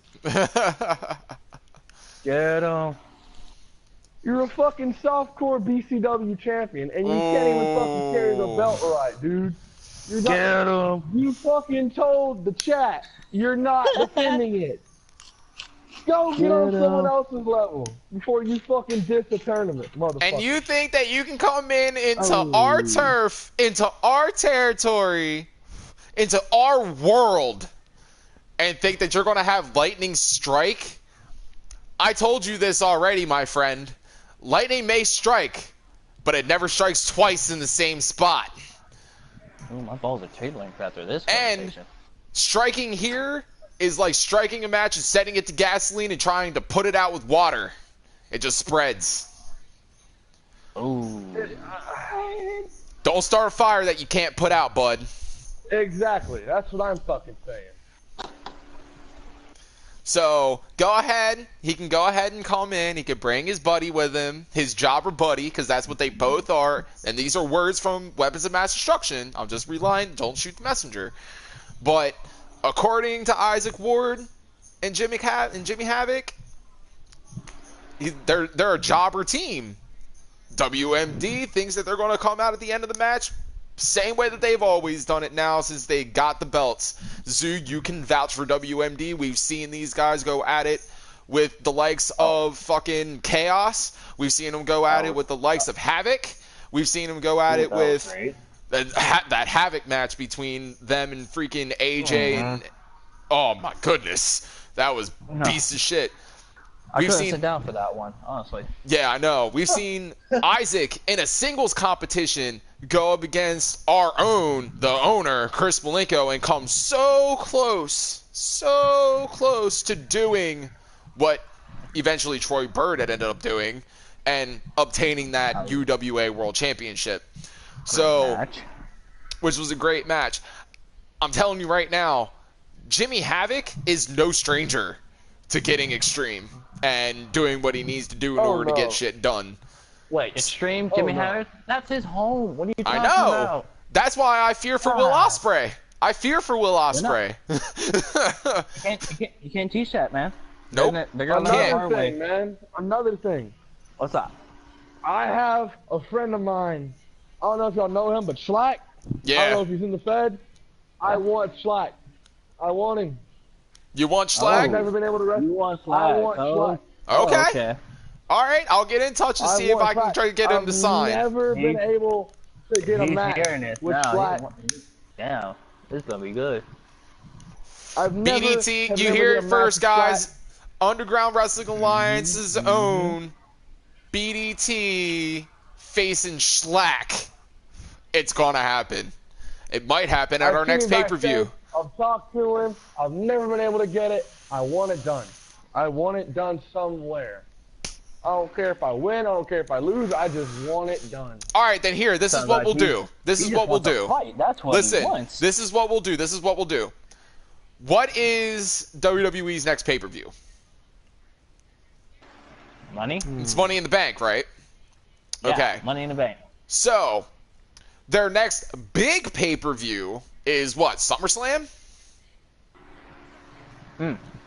Speaker 2: Get him.
Speaker 3: You're a fucking softcore BCW champion, and you can't even fucking carry the belt right, dude. You're not,
Speaker 2: Get him.
Speaker 3: You fucking told the chat you're not defending it. Go get on someone else's level before you fucking diss the tournament, motherfucker.
Speaker 1: And you think that you can come into our turf, into our territory, into our world, and think that you're going to have lightning strike? I told you this already, my friend. Lightning may strike, but it never strikes twice in the same spot.
Speaker 2: Ooh, my balls are tingling after this
Speaker 1: And
Speaker 2: conversation.
Speaker 1: striking here is like striking a match and setting it to gasoline and trying to put it out with water. It just spreads.
Speaker 2: Ooh.
Speaker 1: Don't start a fire that you can't put out, bud.
Speaker 3: Exactly. That's what I'm fucking saying.
Speaker 1: So go ahead. He can go ahead and come in. He could bring his buddy with him, his jobber buddy, because that's what they both are. And these are words from Weapons of Mass Destruction. I'm just relying. Don't shoot the messenger. But according to Isaac Ward and Jimmy Havoc, they're a jobber team. WMD thinks that they're going to come out at the end of the match same way that they've always done it now since they got the belts. Zoo, you can vouch for WMD. We've seen these guys go at it with the likes of fucking Chaos. We've seen them go at it with the likes of Havoc. We've seen them go at it with that Havoc match between them and freaking AJ and... Oh, my goodness. That was piece of shit.
Speaker 2: I couldn't sit down for that one, honestly.
Speaker 1: Yeah, I know. We've seen Isaac in a singles competition go up against our own, the owner, Chris Malenko, and come so close to doing what eventually Troy Bird had ended up doing and obtaining that UWA World Championship. So, which was a great match. I'm telling you right now, Jimmy Havoc is no stranger to getting extreme and doing what he needs to do in order to get shit done.
Speaker 2: Wait, Extreme, Jimmy Havoc? That's his home. What are you talking about?
Speaker 1: That's why I fear for Will Ospreay. I fear for Will Ospreay.
Speaker 2: You can't teach that, man.
Speaker 1: Nope.
Speaker 3: Another thing.
Speaker 2: What's up?
Speaker 3: I have a friend of mine. I don't know if y'all know him, but Schlack.
Speaker 1: Yeah.
Speaker 3: I don't know if he's in the Fed. I want Schlack. I want him.
Speaker 1: You want Schlack?
Speaker 3: I've never been able to wrestle.
Speaker 2: You want Schlack?
Speaker 3: I want Schlack.
Speaker 1: Okay. All right, I'll get in touch and see if I can try to get him to sign.
Speaker 3: I've never been able to get a match with Schlack.
Speaker 2: Damn, this is gonna be good.
Speaker 1: BDT, you hear it first, guys. Underground Wrestling Alliance's own BDT facing Schlack. It's gonna happen. It might happen at our next pay-per-view.
Speaker 3: I've talked to him. I've never been able to get it. I want it done. I want it done somewhere. I don't care if I win. I don't care if I lose. I just want it done.
Speaker 1: All right, then here. This is what we'll do. This is what we'll do.
Speaker 2: That's what
Speaker 1: Listen,
Speaker 2: he wants.
Speaker 1: this is what we'll do. This is what we'll do. What is WWE's next pay-per-view?
Speaker 2: Money?
Speaker 1: It's Money in the Bank, right?
Speaker 2: Yeah,
Speaker 1: okay.
Speaker 2: Money in the Bank.
Speaker 1: So, their next big pay-per-view is what? SummerSlam?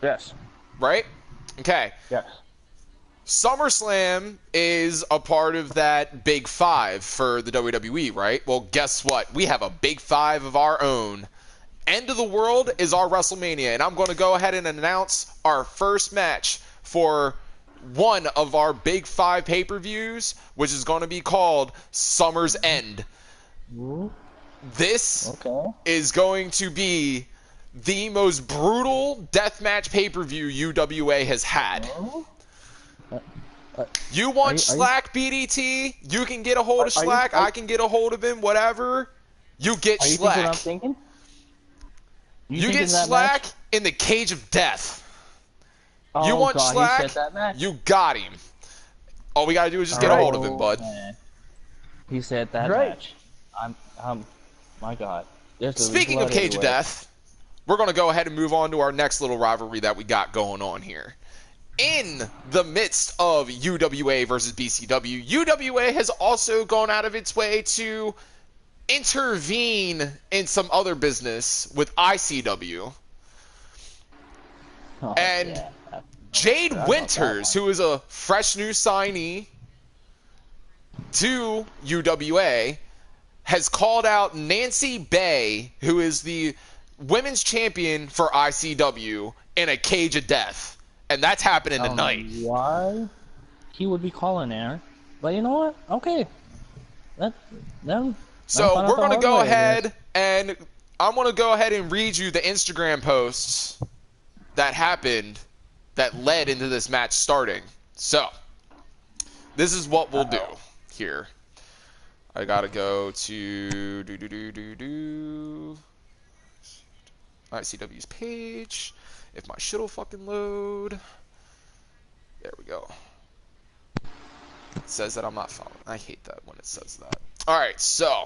Speaker 2: Yes.
Speaker 1: Right? Okay.
Speaker 2: Yes.
Speaker 1: SummerSlam is a part of that Big Five for the WWE, right? Well, guess what? We have a Big Five of our own. End of the World is our WrestleMania, and I'm going to go ahead and announce our first match for one of our Big Five pay-per-views, which is going to be called Summer's End. This is going to be the most brutal deathmatch pay-per-view UWA has had. You want Schlack, BDT? You can get a hold of Schlack. I can get a hold of him. Whatever. You get Schlack.
Speaker 2: What I'm thinking?
Speaker 1: You get Schlack in the cage of death. You want Schlack? You got him. All we gotta do is just get a hold of him, bud.
Speaker 2: Man. He said that match. My God.
Speaker 1: Speaking of cage of death, we're gonna go ahead and move on to our next little rivalry that we got going on here. In the midst of UWA versus BCW, UWA has also gone out of its way to intervene in some other business with ICW. And Jade Winters, who is a fresh new signee to UWA, has called out Nancy Bay, who is the women's champion for ICW, in a cage of death. And that's happening tonight.
Speaker 2: Why he would be calling there. But you know what? Okay.
Speaker 1: So we're going to go ahead and I'm going to go ahead and read you the Instagram posts that happened that led into this match starting. So this is what we'll do here. I got to go to ICW's page. If my shit'll fucking load. There we go. It says that I'm not following. I hate that when it says that. Alright, so.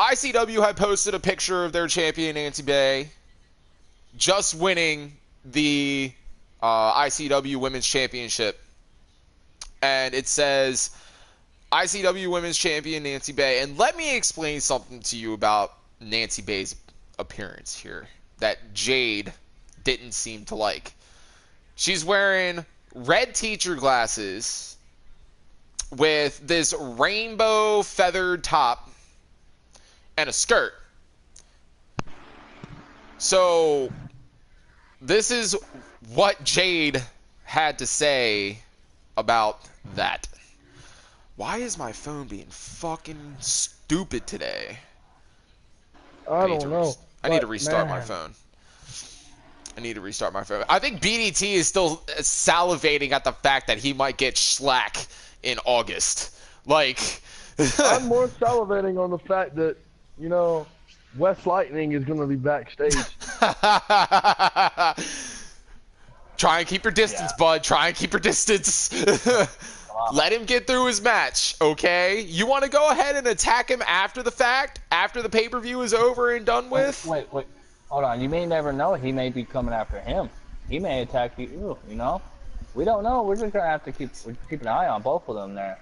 Speaker 1: ICW had posted a picture of their champion, Nancy Bay, just winning the ICW Women's Championship. And it says, ICW Women's Champion Nancy Bay. And let me explain something to you about Nancy Bay's appearance here that Jade didn't seem to like. She's wearing red teacher glasses with this rainbow feathered top and a skirt. So this is what Jade had to say about that. Why is my phone being fucking stupid today?
Speaker 3: I don't know.
Speaker 1: I need to restart my phone. I need to restart my phone. I think BDT is still salivating at the fact that he might get Schlack in August. Like,
Speaker 3: I'm more salivating on the fact that, you know, West Lightning is going to be backstage.
Speaker 1: Try and keep your distance, bud. Try and keep your distance. Let him get through his match, okay? You want to go ahead and attack him after the fact? After the pay-per-view is over and done with?
Speaker 2: Wait. Hold on. You may never know. He may be coming after him. He may attack you, you know? We don't know. We're just going to have to keep an eye on both of them there.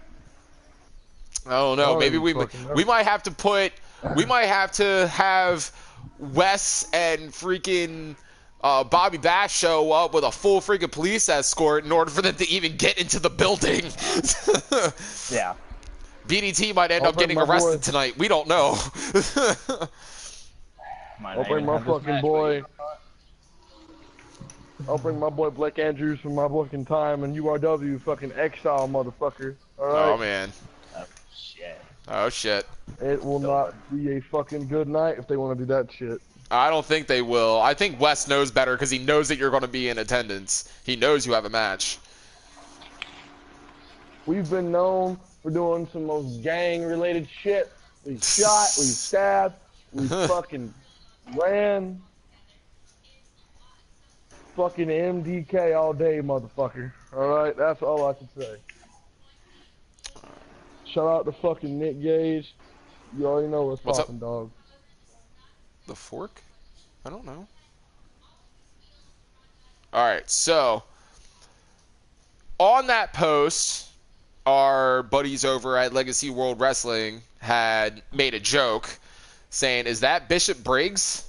Speaker 1: I don't know. Maybe we might have to put... We might have to have Wes and freaking Bobby Bash show up with a full freaking police escort in order for them to even get into the building.
Speaker 2: Yeah.
Speaker 1: BDT might end up getting arrested tonight. We don't know.
Speaker 3: I'll bring my fucking boy. I'll bring my boy Blake Andrews from my fucking time in URW, fucking exile, motherfucker. All right.
Speaker 1: Oh man.
Speaker 2: Oh shit.
Speaker 1: Oh shit.
Speaker 3: It will not be a fucking good night if they want to do that shit.
Speaker 1: I don't think they will. I think Wes knows better because he knows that you're going to be in attendance. He knows you have a match.
Speaker 3: We've been known for doing some most gang-related shit. We've shot, we've stabbed, we've fucking ran. Fucking MDK all day, motherfucker. Alright, that's all I can say. Shout out to fucking Nick Gage. You already know what's poppin', dog.
Speaker 1: The fork? I don't know. Alright, so on that post, our buddies over at Legacy World Wrestling had made a joke saying, "Is that Bishop Briggs?"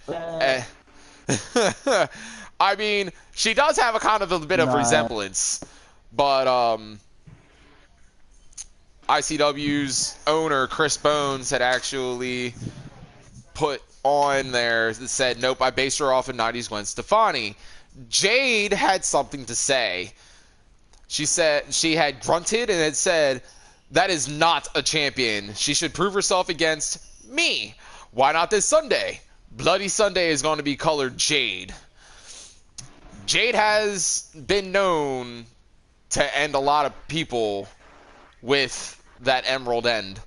Speaker 1: I mean, she does have a kind of a bit of resemblance, but ICW's owner, Chris Bones, had actually put on there that said, "Nope, I based her off of 90s Gwen Stefani." Jade had something to say. She said she had grunted and had said, "That is not a champion. She should prove herself against me. Why not this Sunday? Bloody Sunday is going to be colored Jade." Jade has been known to end a lot of people with that emerald end,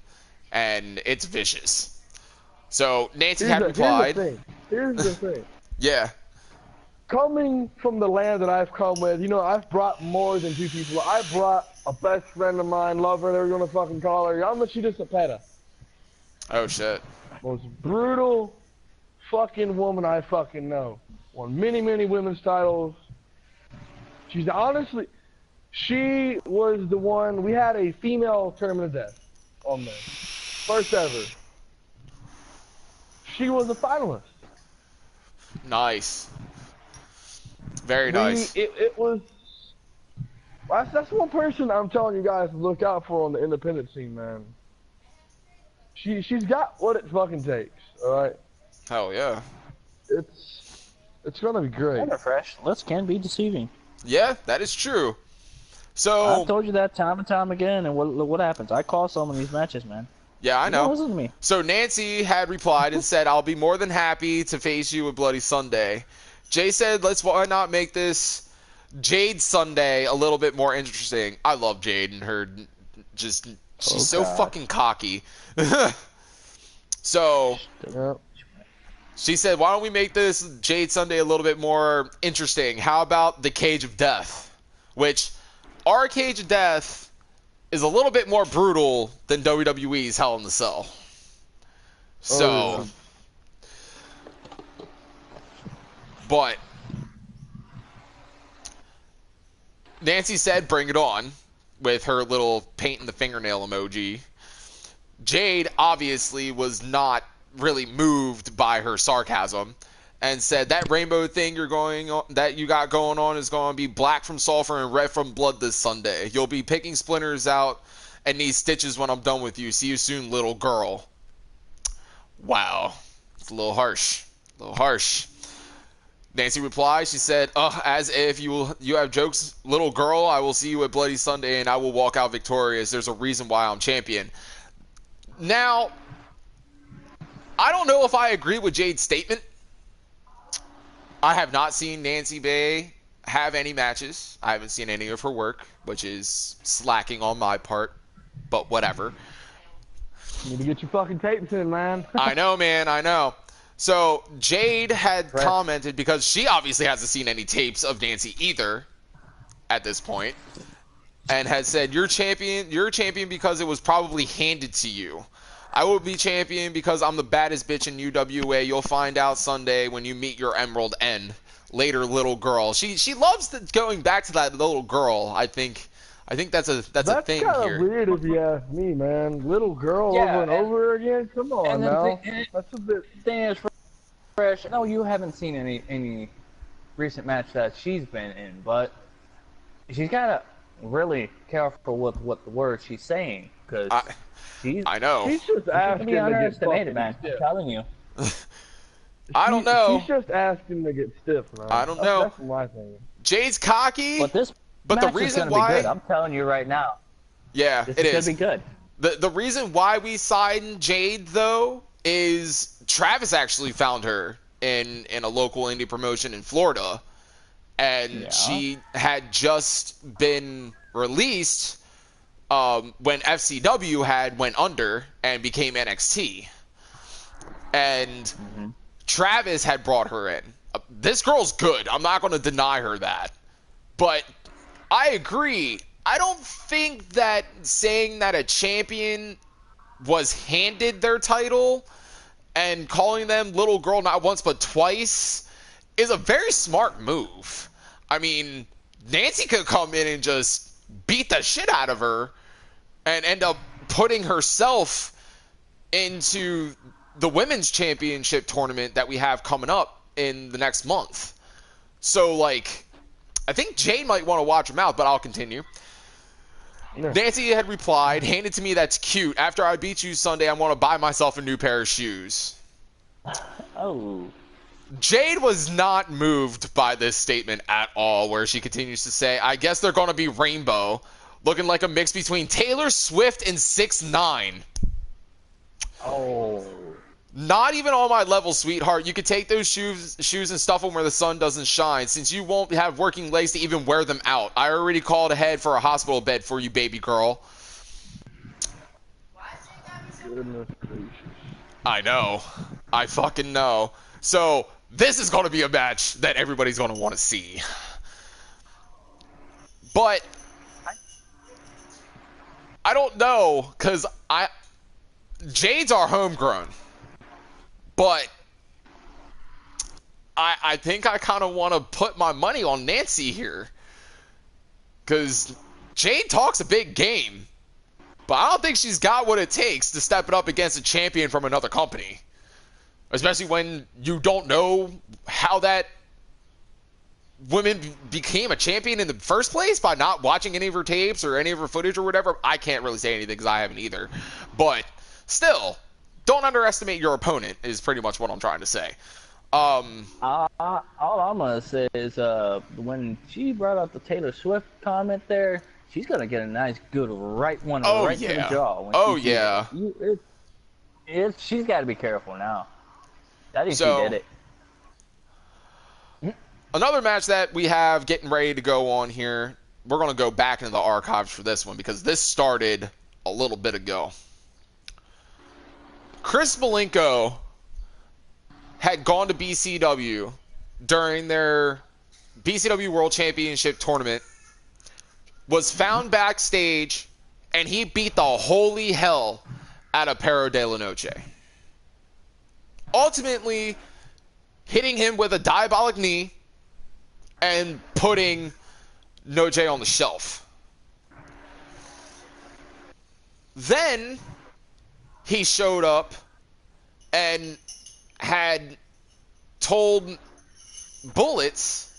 Speaker 1: and it's vicious. So Nancy had replied.
Speaker 3: Here's the thing.
Speaker 1: Yeah.
Speaker 3: Coming from the land that I've come with, you know, I've brought more than two people. I brought a best friend of mine, lover, they were gonna fucking call her Yamachita Sapeta.
Speaker 1: Oh shit.
Speaker 3: Most brutal fucking woman I fucking know. Won many, many women's titles. She's honestly, she was the one, we had a female tournament of death on there. First ever. She was a finalist.
Speaker 1: Nice. Very nice.
Speaker 3: It was, that's one person I'm telling you guys to look out for on the independent scene, man. She's got what it fucking takes, alright?
Speaker 1: Hell yeah.
Speaker 3: It's gonna be great.
Speaker 2: Kind of fresh. Lists can be deceiving.
Speaker 1: Yeah, that is true. So
Speaker 2: I've told you that time and time again, and what happens? I call some of these matches, man.
Speaker 1: yeah, I
Speaker 2: You don't
Speaker 1: know.
Speaker 2: listen to me.
Speaker 1: So Nancy had replied and said, "I'll be more than happy to face you at Bloody Sunday." Jay said, why not make this Jade Sunday a little bit more interesting? I love Jade and her just, she's so fucking cocky. So
Speaker 3: Yep.
Speaker 1: she said, "Why don't we make this Jade Sunday a little bit more interesting? How about the Cage of Death?" Which, our Cage of Death is a little bit more brutal than WWE's Hell in the Cell. So, but Nancy said, "Bring it on," with her little painting the fingernail emoji. Jade obviously was not really moved by her sarcasm and said that rainbow thing that you got going on is going to be black from sulfur and red from blood this Sunday. You'll be picking splinters out and need stitches when I'm done with you. See you soon, little girl. Wow. It's a little harsh. A little harsh. Nancy replied, she said, as if you have jokes, little girl, I will see you at Bloody Sunday and I will walk out victorious. There's a reason why I'm champion. Now, I don't know if I agree with Jade's statement. I have not seen Nancy Bay have any matches. I haven't seen any of her work, which is slacking on my part, but whatever.
Speaker 3: You need to get your fucking tapes in, man.
Speaker 1: I know, man, I know. So Jade had commented, because she obviously hasn't seen any tapes of Nancy either at this point, and had said, you're champion because it was probably handed to you. I will be champion because I'm the baddest bitch in UWA. You'll find out Sunday when you meet your Emerald N. Later, little girl. She loves going back to that little girl. I think that's a thing here.
Speaker 3: That's kind of weird if you ask me, man. Little girl over and over again? Come on now. That's a bit...
Speaker 2: Thing is, Fresh, no, you haven't seen any recent match that she's been in, but she's got to really careful with what the words she's saying, because
Speaker 1: I know.
Speaker 3: She's just asking
Speaker 2: to get underestimated, man. I'm telling you.
Speaker 1: I don't know.
Speaker 3: She's just asking to get stiff, man.
Speaker 1: I don't know.
Speaker 3: That's my thing.
Speaker 1: Jade's cocky.
Speaker 2: But this
Speaker 1: But
Speaker 2: match
Speaker 1: the reason
Speaker 2: is gonna
Speaker 1: why,
Speaker 2: be good. I'm telling you right now.
Speaker 1: Yeah,
Speaker 2: This
Speaker 1: it
Speaker 2: is
Speaker 1: is.
Speaker 2: gonna be good.
Speaker 1: The reason why we signed Jade, though, is Travis actually found her in a local indie promotion in Florida, and she had just been released when FCW had went under and became NXT, and Travis had brought her in. This girl's good. I'm not going to deny her that, but I agree. I don't think that saying that a champion was handed their title and calling them little girl not once but twice is a very smart move. I mean, Nancy could come in and just beat the shit out of her and end up putting herself into the women's championship tournament that we have coming up in the next month. So, like, I think Jade might want to watch her mouth, but I'll continue. Nancy had replied, "Hand it to me, that's cute. After I beat you Sunday, I want to buy myself a new pair of shoes."
Speaker 2: Oh.
Speaker 1: Jade was not moved by this statement at all, where she continues to say, "I guess they're going to be rainbow, looking like a mix between Taylor Swift and 6ix9ine.
Speaker 2: Oh.
Speaker 1: Not even on my level, sweetheart. You could take those shoes and stuff them where the sun doesn't shine, since you won't have working legs to even wear them out. I already called ahead for a hospital bed for you, baby girl."
Speaker 3: Goodness gracious.
Speaker 1: I know. I fucking know. So, this is going to be a match that everybody's going to want to see. But I don't know, because Jade's our homegrown. But I think I kind of want to put my money on Nancy here, because Jade talks a big game, but I don't think she's got what it takes to step it up against a champion from another company, especially when you don't know how that woman became a champion in the first place by not watching any of her tapes or any of her footage or whatever. I can't really say anything because I haven't either, but still, don't underestimate your opponent is pretty much what I'm trying to say.
Speaker 2: All I'm gonna say is when she brought up the Taylor Swift comment there, she's gonna get a nice good right one to the jaw.
Speaker 1: Oh yeah.
Speaker 2: She's got to be careful now. I think she did it.
Speaker 1: Another match that we have getting ready to go on here, we're gonna go back into the archives for this one because this started a little bit ago. Chris Malenko had gone to BCW during their BCW World Championship tournament, was found backstage, and he beat the holy hell out of Pero de la Noche. ultimately hitting him with a diabolic knee and putting No Jay on the shelf. Then he showed up and had told Bullets,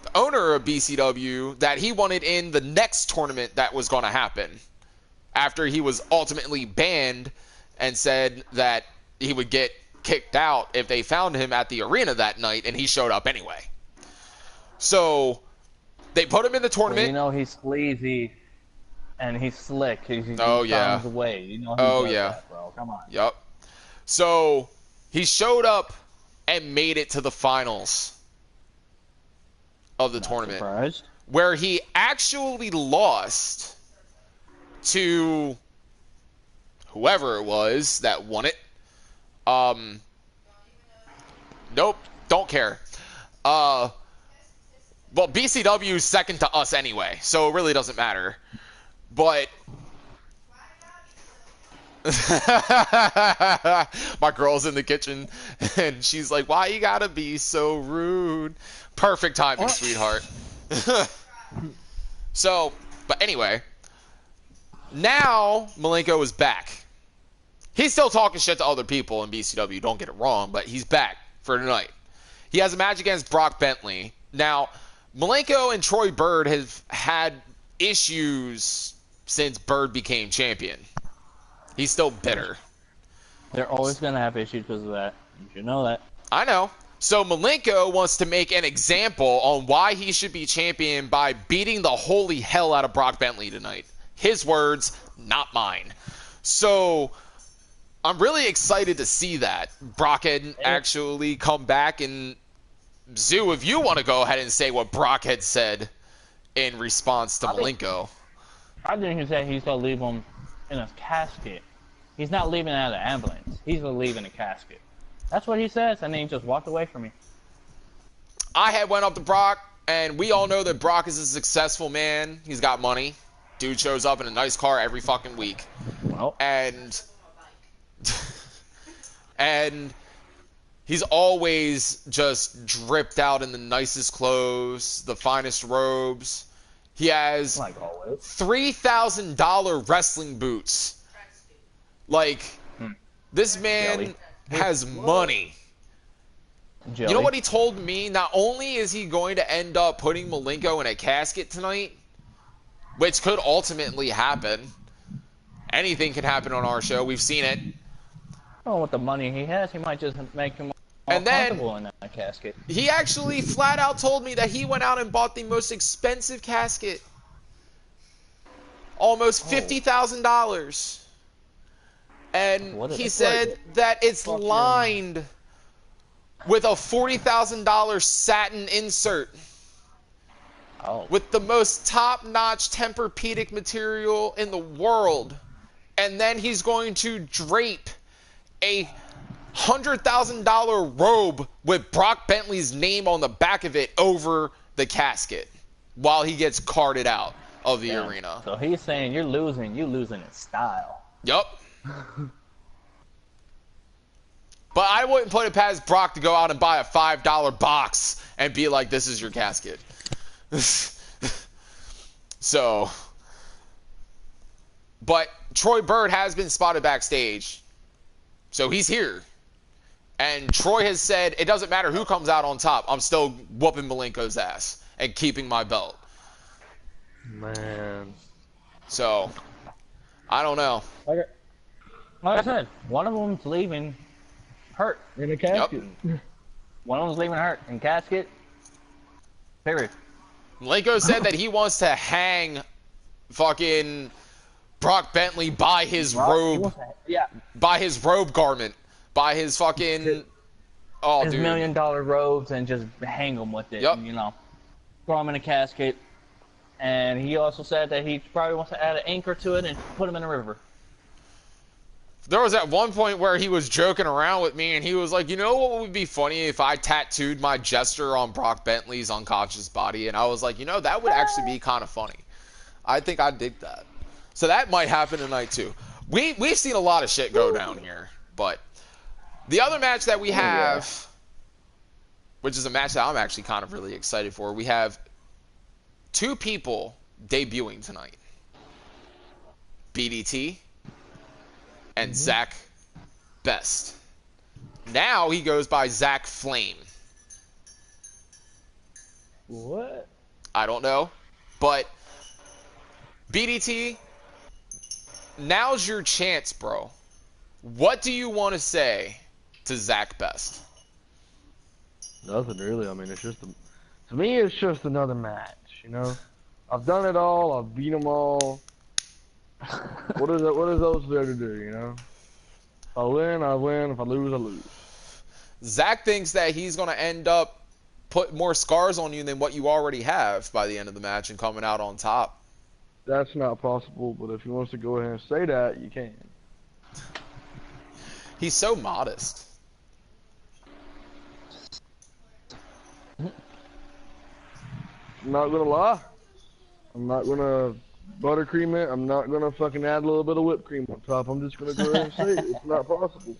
Speaker 1: the owner of BCW, that he wanted in the next tournament that was going to happen after he was ultimately banned and said that he would get kicked out if they found him at the arena that night, and he showed up anyway. So they put him in the tournament.
Speaker 2: Well, you know he's sleazy and he's slick. He
Speaker 1: Oh, yeah.
Speaker 2: finds a way. You know he
Speaker 1: Oh,
Speaker 2: does
Speaker 1: yeah.
Speaker 2: that, bro. Come on.
Speaker 1: Yep. So he showed up and made it to the finals of the tournament,
Speaker 2: Surprised.
Speaker 1: where he actually lost to whoever it was that won it. Nope, don't care. Well, BCW is second to us anyway, so it really doesn't matter. But my girl's in the kitchen, and she's like, "Why you gotta be so rude?" Perfect timing, sweetheart. So, but anyway, now Malenko is back. He's still talking shit to other people in BCW, don't get it wrong, but he's back for tonight. He has a match against Brock Bentley. Now, Malenko and Troy Bird have had issues since Bird became champion. He's still bitter.
Speaker 2: They're always going to have issues because of that. You should know that.
Speaker 1: I know. So Malenko wants to make an example on why he should be champion by beating the holy hell out of Brock Bentley tonight. His words, not mine. So I'm really excited to see that. Brock had actually come back, and Zoo, if you want to go ahead and say what Brock had said in response to Malenko.
Speaker 2: I think he said he's going to leave him in a casket. He's not leaving out of the ambulance. He's going to leave in a casket. That's what he says, and then he just walked away from me.
Speaker 1: I had went up to Brock, and we all know that Brock is a successful man. He's got money. Dude shows up in a nice car every fucking week.
Speaker 2: Well,
Speaker 1: And he's always just dripped out in the nicest clothes, the finest robes. He has
Speaker 2: like always.
Speaker 1: $3,000 wrestling boots. Like, this man
Speaker 2: Jelly.
Speaker 1: has money.
Speaker 2: Jelly.
Speaker 1: You know what he told me? Not only is he going to end up putting Malenko in a casket tonight, which could ultimately happen. Anything can happen on our show. We've seen it.
Speaker 2: Oh, with the money he has, he might just make him more
Speaker 1: And then-
Speaker 2: comfortable in that casket.
Speaker 1: He actually flat out told me that he went out and bought the most expensive casket. Almost $50,000. And
Speaker 2: What is
Speaker 1: he
Speaker 2: it?
Speaker 1: said that it's lined with a $40,000 satin insert
Speaker 2: Oh,
Speaker 1: with the most top-notch Tempur-Pedic material in the world. And then he's going to drape a $100,000 robe with Brock Bentley's name on the back of it over the casket while he gets carted out of the
Speaker 2: damn.
Speaker 1: arena.
Speaker 2: So he's saying you're losing in style.
Speaker 1: Yup. But I wouldn't put it past Brock to go out and buy a $5 box and be like, this is your casket. So, but Troy Bird has been spotted backstage. So he's here. And Troy has said, it doesn't matter who comes out on top. I'm still whooping Malenko's ass and keeping my belt.
Speaker 3: Man.
Speaker 1: So, I don't know.
Speaker 2: Like I said, one of them's leaving hurt.
Speaker 3: In a casket.
Speaker 2: One of them's leaving hurt in casket. Period.
Speaker 1: Malenko said that he wants to hang fucking Brock Bentley by his robe.
Speaker 2: Yeah.
Speaker 1: By his robe garment. By his fucking...
Speaker 2: His $1 million robes and just hang them with it.
Speaker 1: Yep.
Speaker 2: And, throw them in a casket. And he also said that he probably wants to add an anchor to it and put him in a river.
Speaker 1: There was at one point where he was joking around with me, and he was like, you know what would be funny if I tattooed my gesture on Brock Bentley's unconscious body? And I was like, that would actually be kind of funny. I think I'd dig that. So that might happen tonight, too. We've seen a lot of shit go down here, but The other match that we have,
Speaker 2: yeah.
Speaker 1: which is a match that I'm actually kind of really excited for, we have two people debuting tonight. BDT and Zach Best. Now he goes by Zach Flame.
Speaker 2: What?
Speaker 1: I don't know. But BDT, now's your chance, bro. What do you want to say to Zach Best?
Speaker 3: Nothing really. I mean, it's just to me, it's just another match. You know, I've done it all. I've beat them all. What is those there to do? You know, if I win, I win. If I lose, I lose.
Speaker 1: Zach thinks that he's going to end up put more scars on you than what you already have by the end of the match and coming out on top.
Speaker 3: That's not possible. But if he wants to go ahead and say that, you can.
Speaker 1: He's so modest.
Speaker 3: I'm not gonna lie. I'm not gonna buttercream it. I'm not gonna fucking add a little bit of whipped cream on top. I'm just gonna go ahead and say it. It's not possible.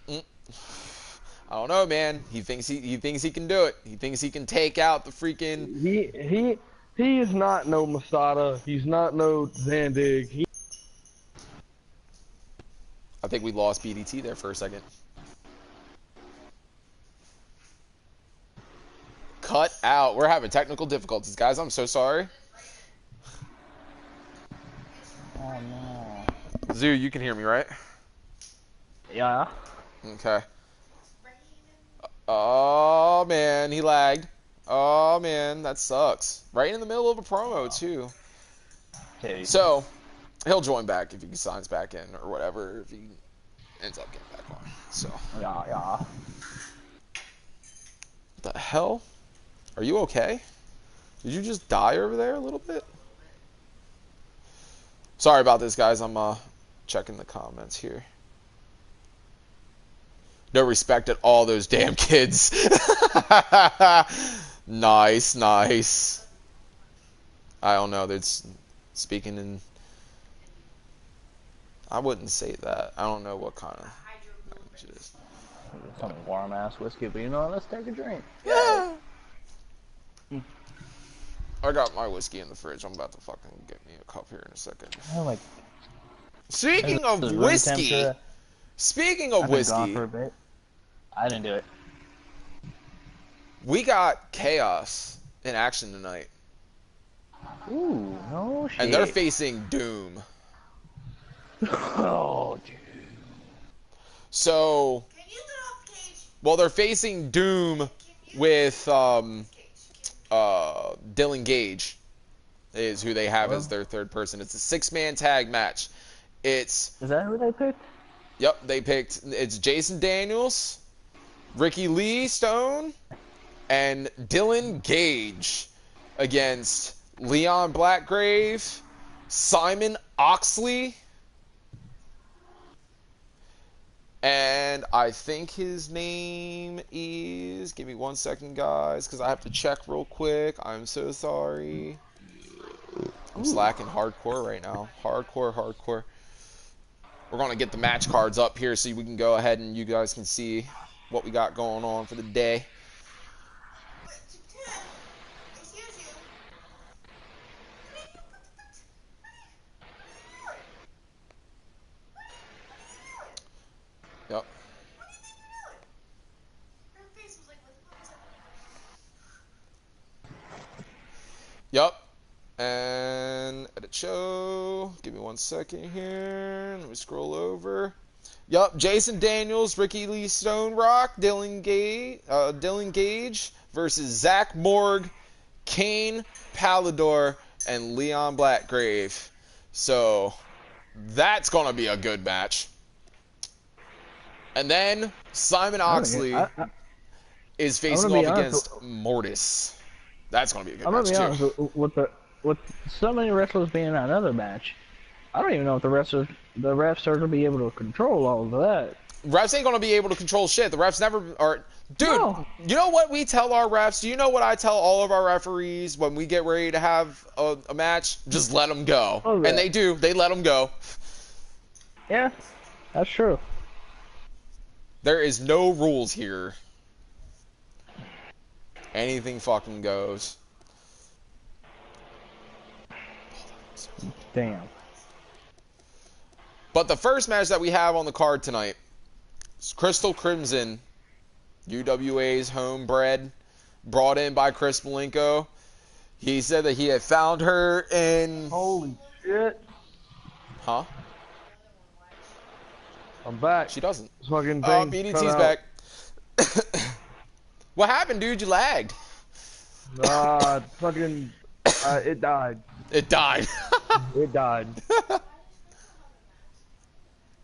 Speaker 1: I don't know, man. He thinks he can do it. He thinks he can take out the freaking.
Speaker 3: He is not no Masada. He's not no Zandig.
Speaker 1: I think we lost BDT there for a second. Cut out. We're having technical difficulties, guys. I'm so sorry.
Speaker 2: Oh no.
Speaker 1: Zoo, you can hear me, right?
Speaker 2: Yeah.
Speaker 1: Okay. Oh, man. He lagged. Oh, man. That sucks. Right in the middle of a promo, too.
Speaker 2: Okay.
Speaker 1: So, he'll join back if he signs back in or whatever, if he ends up getting back on. So.
Speaker 2: Yeah.
Speaker 1: What the hell? Are you okay? Did you just die over there a little bit? Sorry about this, guys. I'm checking the comments here. No respect at all, those damn kids. Nice. I don't know. That's speaking in. I wouldn't say that. I don't know what kind of language it is.
Speaker 2: Some warm ass whiskey, but you know, let's take a drink.
Speaker 1: Yeah. I got my whiskey in the fridge. I'm about to fucking get me a cup here in a second.
Speaker 2: Like,
Speaker 1: Speaking of
Speaker 2: room
Speaker 1: whiskey,
Speaker 2: temperature.
Speaker 1: speaking of
Speaker 2: I've been gone
Speaker 1: whiskey,
Speaker 2: for a bit. I didn't do it.
Speaker 1: we got Chaos in action tonight,
Speaker 2: Ooh, no shit.
Speaker 1: and they're facing Doom.
Speaker 2: Oh, dude.
Speaker 1: So,
Speaker 4: Can you get off the cage?
Speaker 1: well, they're facing Doom with Dylan Gage is who they have as their third person. It's a 6-man tag match.
Speaker 2: Is that who they picked?
Speaker 1: Yep, they picked. It's Jason Daniels, Ricky Lee Stone, and Dylan Gage against Leon Blackgrave, Simon Oxley, and I think his name is. Give me 1 second, guys, because I have to check real quick. I'm so sorry. I'm slacking hardcore right now. Hardcore. We're going to get the match cards up here so we can go ahead and you guys can see what we got going on for the day.
Speaker 4: Excuse you.
Speaker 1: Yep.
Speaker 4: Her face was like, what's up?
Speaker 1: Yep. And edit show. Give me 1 second here. Let me scroll over. Yep. Jason Daniels, Ricky Lee Stone Rock, Dylan Gage versus Zach Morg, Kane Palador, and Leon Blackgrave. So that's gonna be a good match. And then Simon Oxley is facing off against Mortis. That's gonna be a good
Speaker 2: I'm
Speaker 1: match
Speaker 2: gonna be
Speaker 1: too.
Speaker 2: honest with so many wrestlers being in another match. I don't even know if the refs are gonna be able to control all of that.
Speaker 1: Refs ain't gonna be able to control shit. The refs never are. Dude,
Speaker 2: No.
Speaker 1: You know what we tell our refs? Do you know what I tell all of our referees when we get ready to have a match? Just let them go.
Speaker 2: Okay.
Speaker 1: And they do. They let them go.
Speaker 2: Yeah, that's true.
Speaker 1: There is no rules here. Anything fucking goes.
Speaker 2: Damn.
Speaker 1: But the first match that we have on the card tonight is Crystal Crimson, UWA's homebred, brought in by Chris Malenko. He said that he had found her in...
Speaker 3: Holy shit.
Speaker 1: Huh?
Speaker 3: I'm back.
Speaker 1: She doesn't.
Speaker 3: This fucking
Speaker 1: Oh,
Speaker 3: thing
Speaker 1: BDT's
Speaker 3: cut out.
Speaker 1: back. What happened, dude? You lagged.
Speaker 3: Fucking, it died.
Speaker 1: It died.
Speaker 3: It died.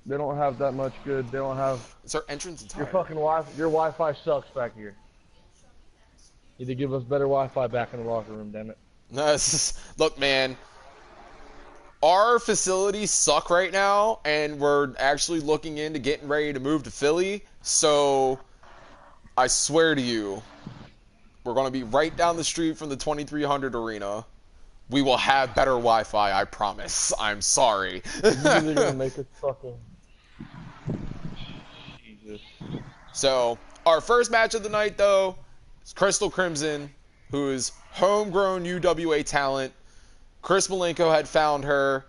Speaker 3: They don't have that much good. They don't have.
Speaker 1: It's our entrance
Speaker 3: Your
Speaker 1: attire.
Speaker 3: fucking your Wi-Fi sucks back here. You need to give us better Wi-Fi back in the locker room, damn it.
Speaker 1: No, look, man. Our facilities suck right now, and we're actually looking into getting ready to move to Philly. So, I swear to you, we're going to be right down the street from the 2300 arena. We will have better Wi-Fi, I promise. I'm sorry.
Speaker 3: You're really gonna make us fucking. Jesus.
Speaker 1: So, our first match of the night, though, is Crystal Crimson, who is homegrown UWA talent. Chris Malenko had found her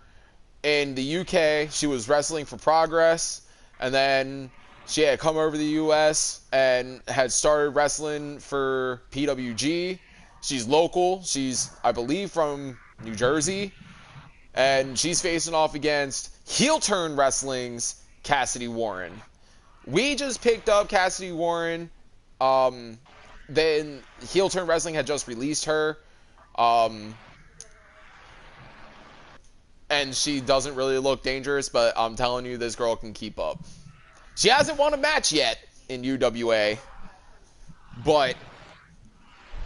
Speaker 1: in the UK. She was wrestling for Progress, and then she had come over to the US and had started wrestling for PWG. She's local. She's, I believe, from New Jersey, and she's facing off against Heel Turn Wrestling's Cassidy Warren. We just picked up Cassidy Warren. Then Heel Turn Wrestling had just released her. And she doesn't really look dangerous, but I'm telling you, this girl can keep up. She hasn't won a match yet in UWA, but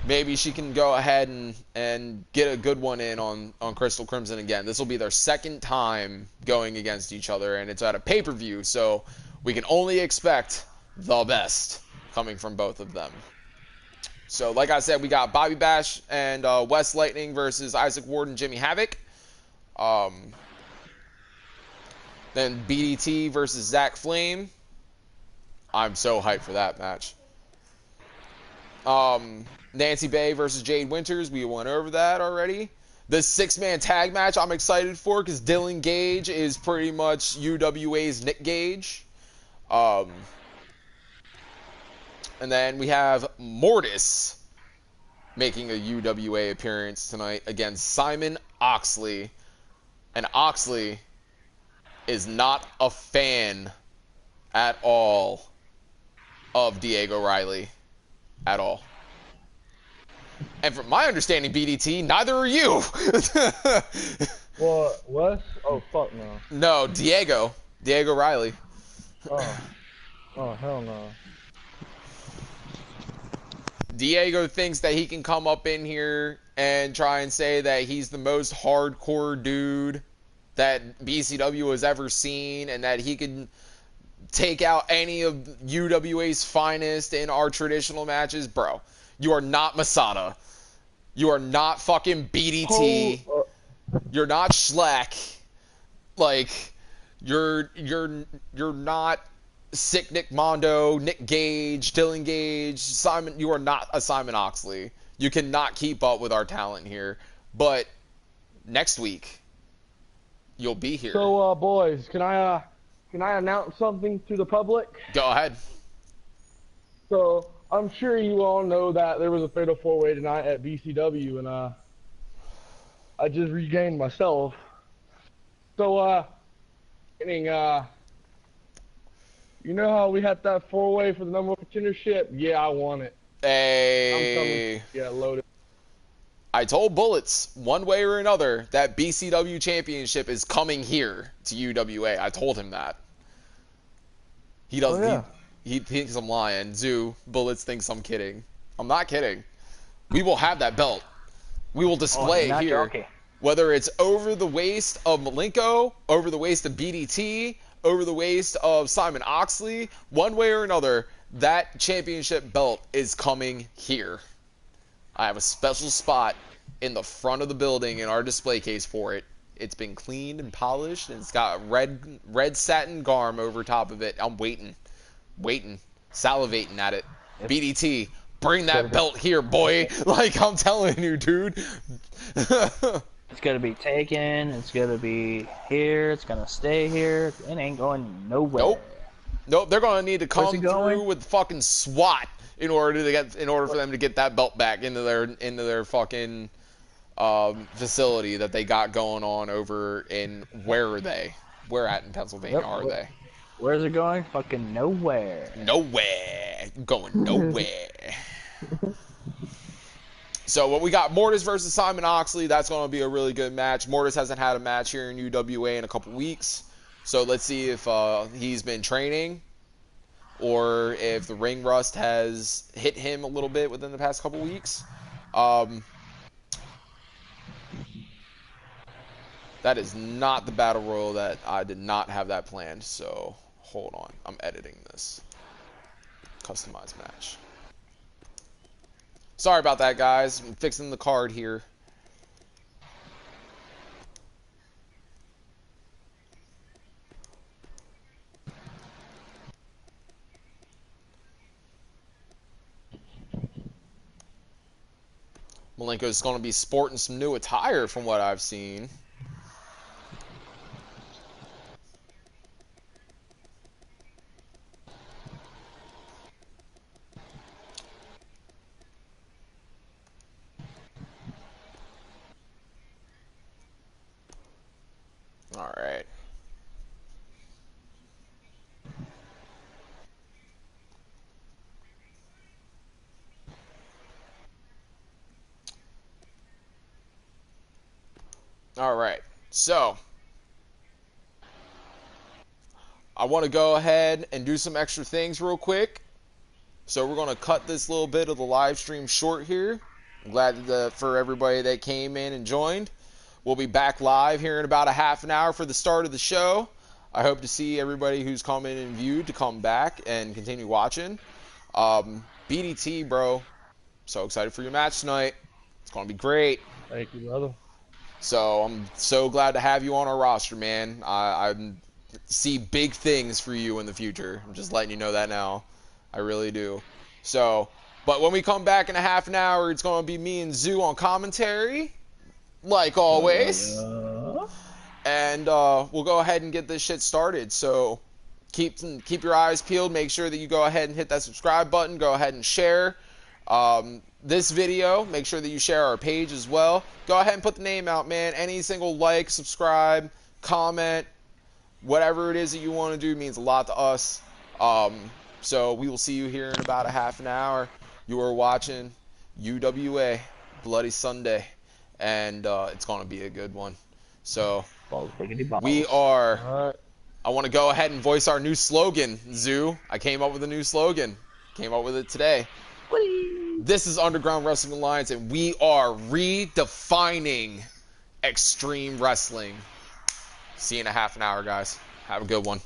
Speaker 1: maybe she can go ahead and get a good one in on Crystal Crimson again. This will be their second time going against each other, and it's at a pay-per-view, so we can only expect the best coming from both of them. So, like I said, we got Bobby Bash and West Lightning versus Isaac Ward and Jimmy Havoc. Then BDT versus Zach Flame. I'm so hyped for that match. Nancy Bay versus Jade Winters. We went over that already. The 6-man tag match I'm excited for because Dylan Gage is pretty much UWA's Nick Gage. And then we have Mortis making a UWA appearance tonight against Simon Oxley. And Oxley is not a fan at all of Diego Riley. At all. And from my understanding, BDT, neither are you.
Speaker 3: What? Wes? Oh, fuck no.
Speaker 1: No, Diego Riley.
Speaker 3: Oh, hell no.
Speaker 1: Diego thinks that he can come up in here and try and say that he's the most hardcore dude that BCW has ever seen, and that he can take out any of UWA's finest in our traditional matches. Bro, you are not Masada. You are not fucking BDT. You're not Schleck. Like, you're not Sick Nick Mondo, Nick Gage, Dylan Gage, Simon. You are not a Simon Oxley. You cannot keep up with our talent here. But next week, you'll be here.
Speaker 3: So, boys, can I announce something to the public?
Speaker 1: Go ahead.
Speaker 3: So, I'm sure you all know that there was a fatal 4-way tonight at BCW, and I just regained myself. So, you know how we had that 4-way for the number 1 contendership? Yeah, I won it.
Speaker 1: Hey.
Speaker 3: I'm coming. Yeah, loaded.
Speaker 1: I told Bullets, one way or another, that BCW championship is coming here to UWA. I told him that. He doesn't.
Speaker 3: Oh, yeah.
Speaker 1: He thinks I'm lying. Zoo Bullets thinks I'm kidding. I'm not kidding. We will have that belt. We will display it here.
Speaker 2: Joking.
Speaker 1: Whether it's over the waist of Malenko, over the waist of BDT, over the waist of Simon Oxley, one way or another, that championship belt is coming here. I have a special spot in the front of the building in our display case for it. It's been cleaned and polished, and it's got red satin garm over top of it. I'm waiting. waiting, salivating at it.
Speaker 2: Yep.
Speaker 1: BDT, bring that belt here, boy. Like, I'm telling you, dude.
Speaker 2: It's gonna be taken. It's gonna be here. It's gonna stay here. It ain't going nowhere.
Speaker 1: Nope. They're gonna need to come
Speaker 2: going?
Speaker 1: through with fucking SWAT in order for them to get that belt back into their fucking facility that they got going on over in where at in Pennsylvania are they?
Speaker 2: Where's it going? Fucking nowhere.
Speaker 1: Nowhere. Going nowhere. So what we got, Mortis versus Simon Oxley. That's going to be a really good match. Mortis hasn't had a match here in UWA in a couple weeks. So let's see if he's been training or if the ring rust has hit him a little bit within the past couple weeks. That is not the battle royal that I did not have that planned. So hold on. I'm editing this. Customized match. Sorry about that, guys. I'm fixing the card here. Malenko's going to be sporting some new attire from what I've seen. All right. All right. So I want to go ahead and do some extra things real quick. So we're going to cut this little bit of the live stream short here. I'm glad for everybody that came in and joined. We'll be back live here in about a half an hour for the start of the show. I hope to see everybody who's come in and viewed to come back and continue watching. BDT, bro. So excited for your match tonight. It's going to be great.
Speaker 3: Thank you, brother.
Speaker 1: So I'm so glad to have you on our roster, man. I see big things for you in the future. I'm just letting you know that now. I really do. So, but when we come back in a half an hour, it's going to be me and Zoo on commentary, like always. And we'll go ahead and get this shit started. So keep your eyes peeled. Make sure that you go ahead and hit that subscribe button. Go ahead and share this video. Make sure that you share our page as well. Go ahead and put the name out, man. Any single like, subscribe, comment, whatever it is that you want to do means a lot to us. So we will see you here in about a half an hour. You are watching UWA Bloody Sunday, and it's going to be a good one. So we are... I want to go ahead and voice our new slogan, Zoo. I came up with a new slogan. Came up with it today. This is Underground Wrestling Alliance, and we are redefining extreme wrestling. See you in a half an hour, guys. Have a good one.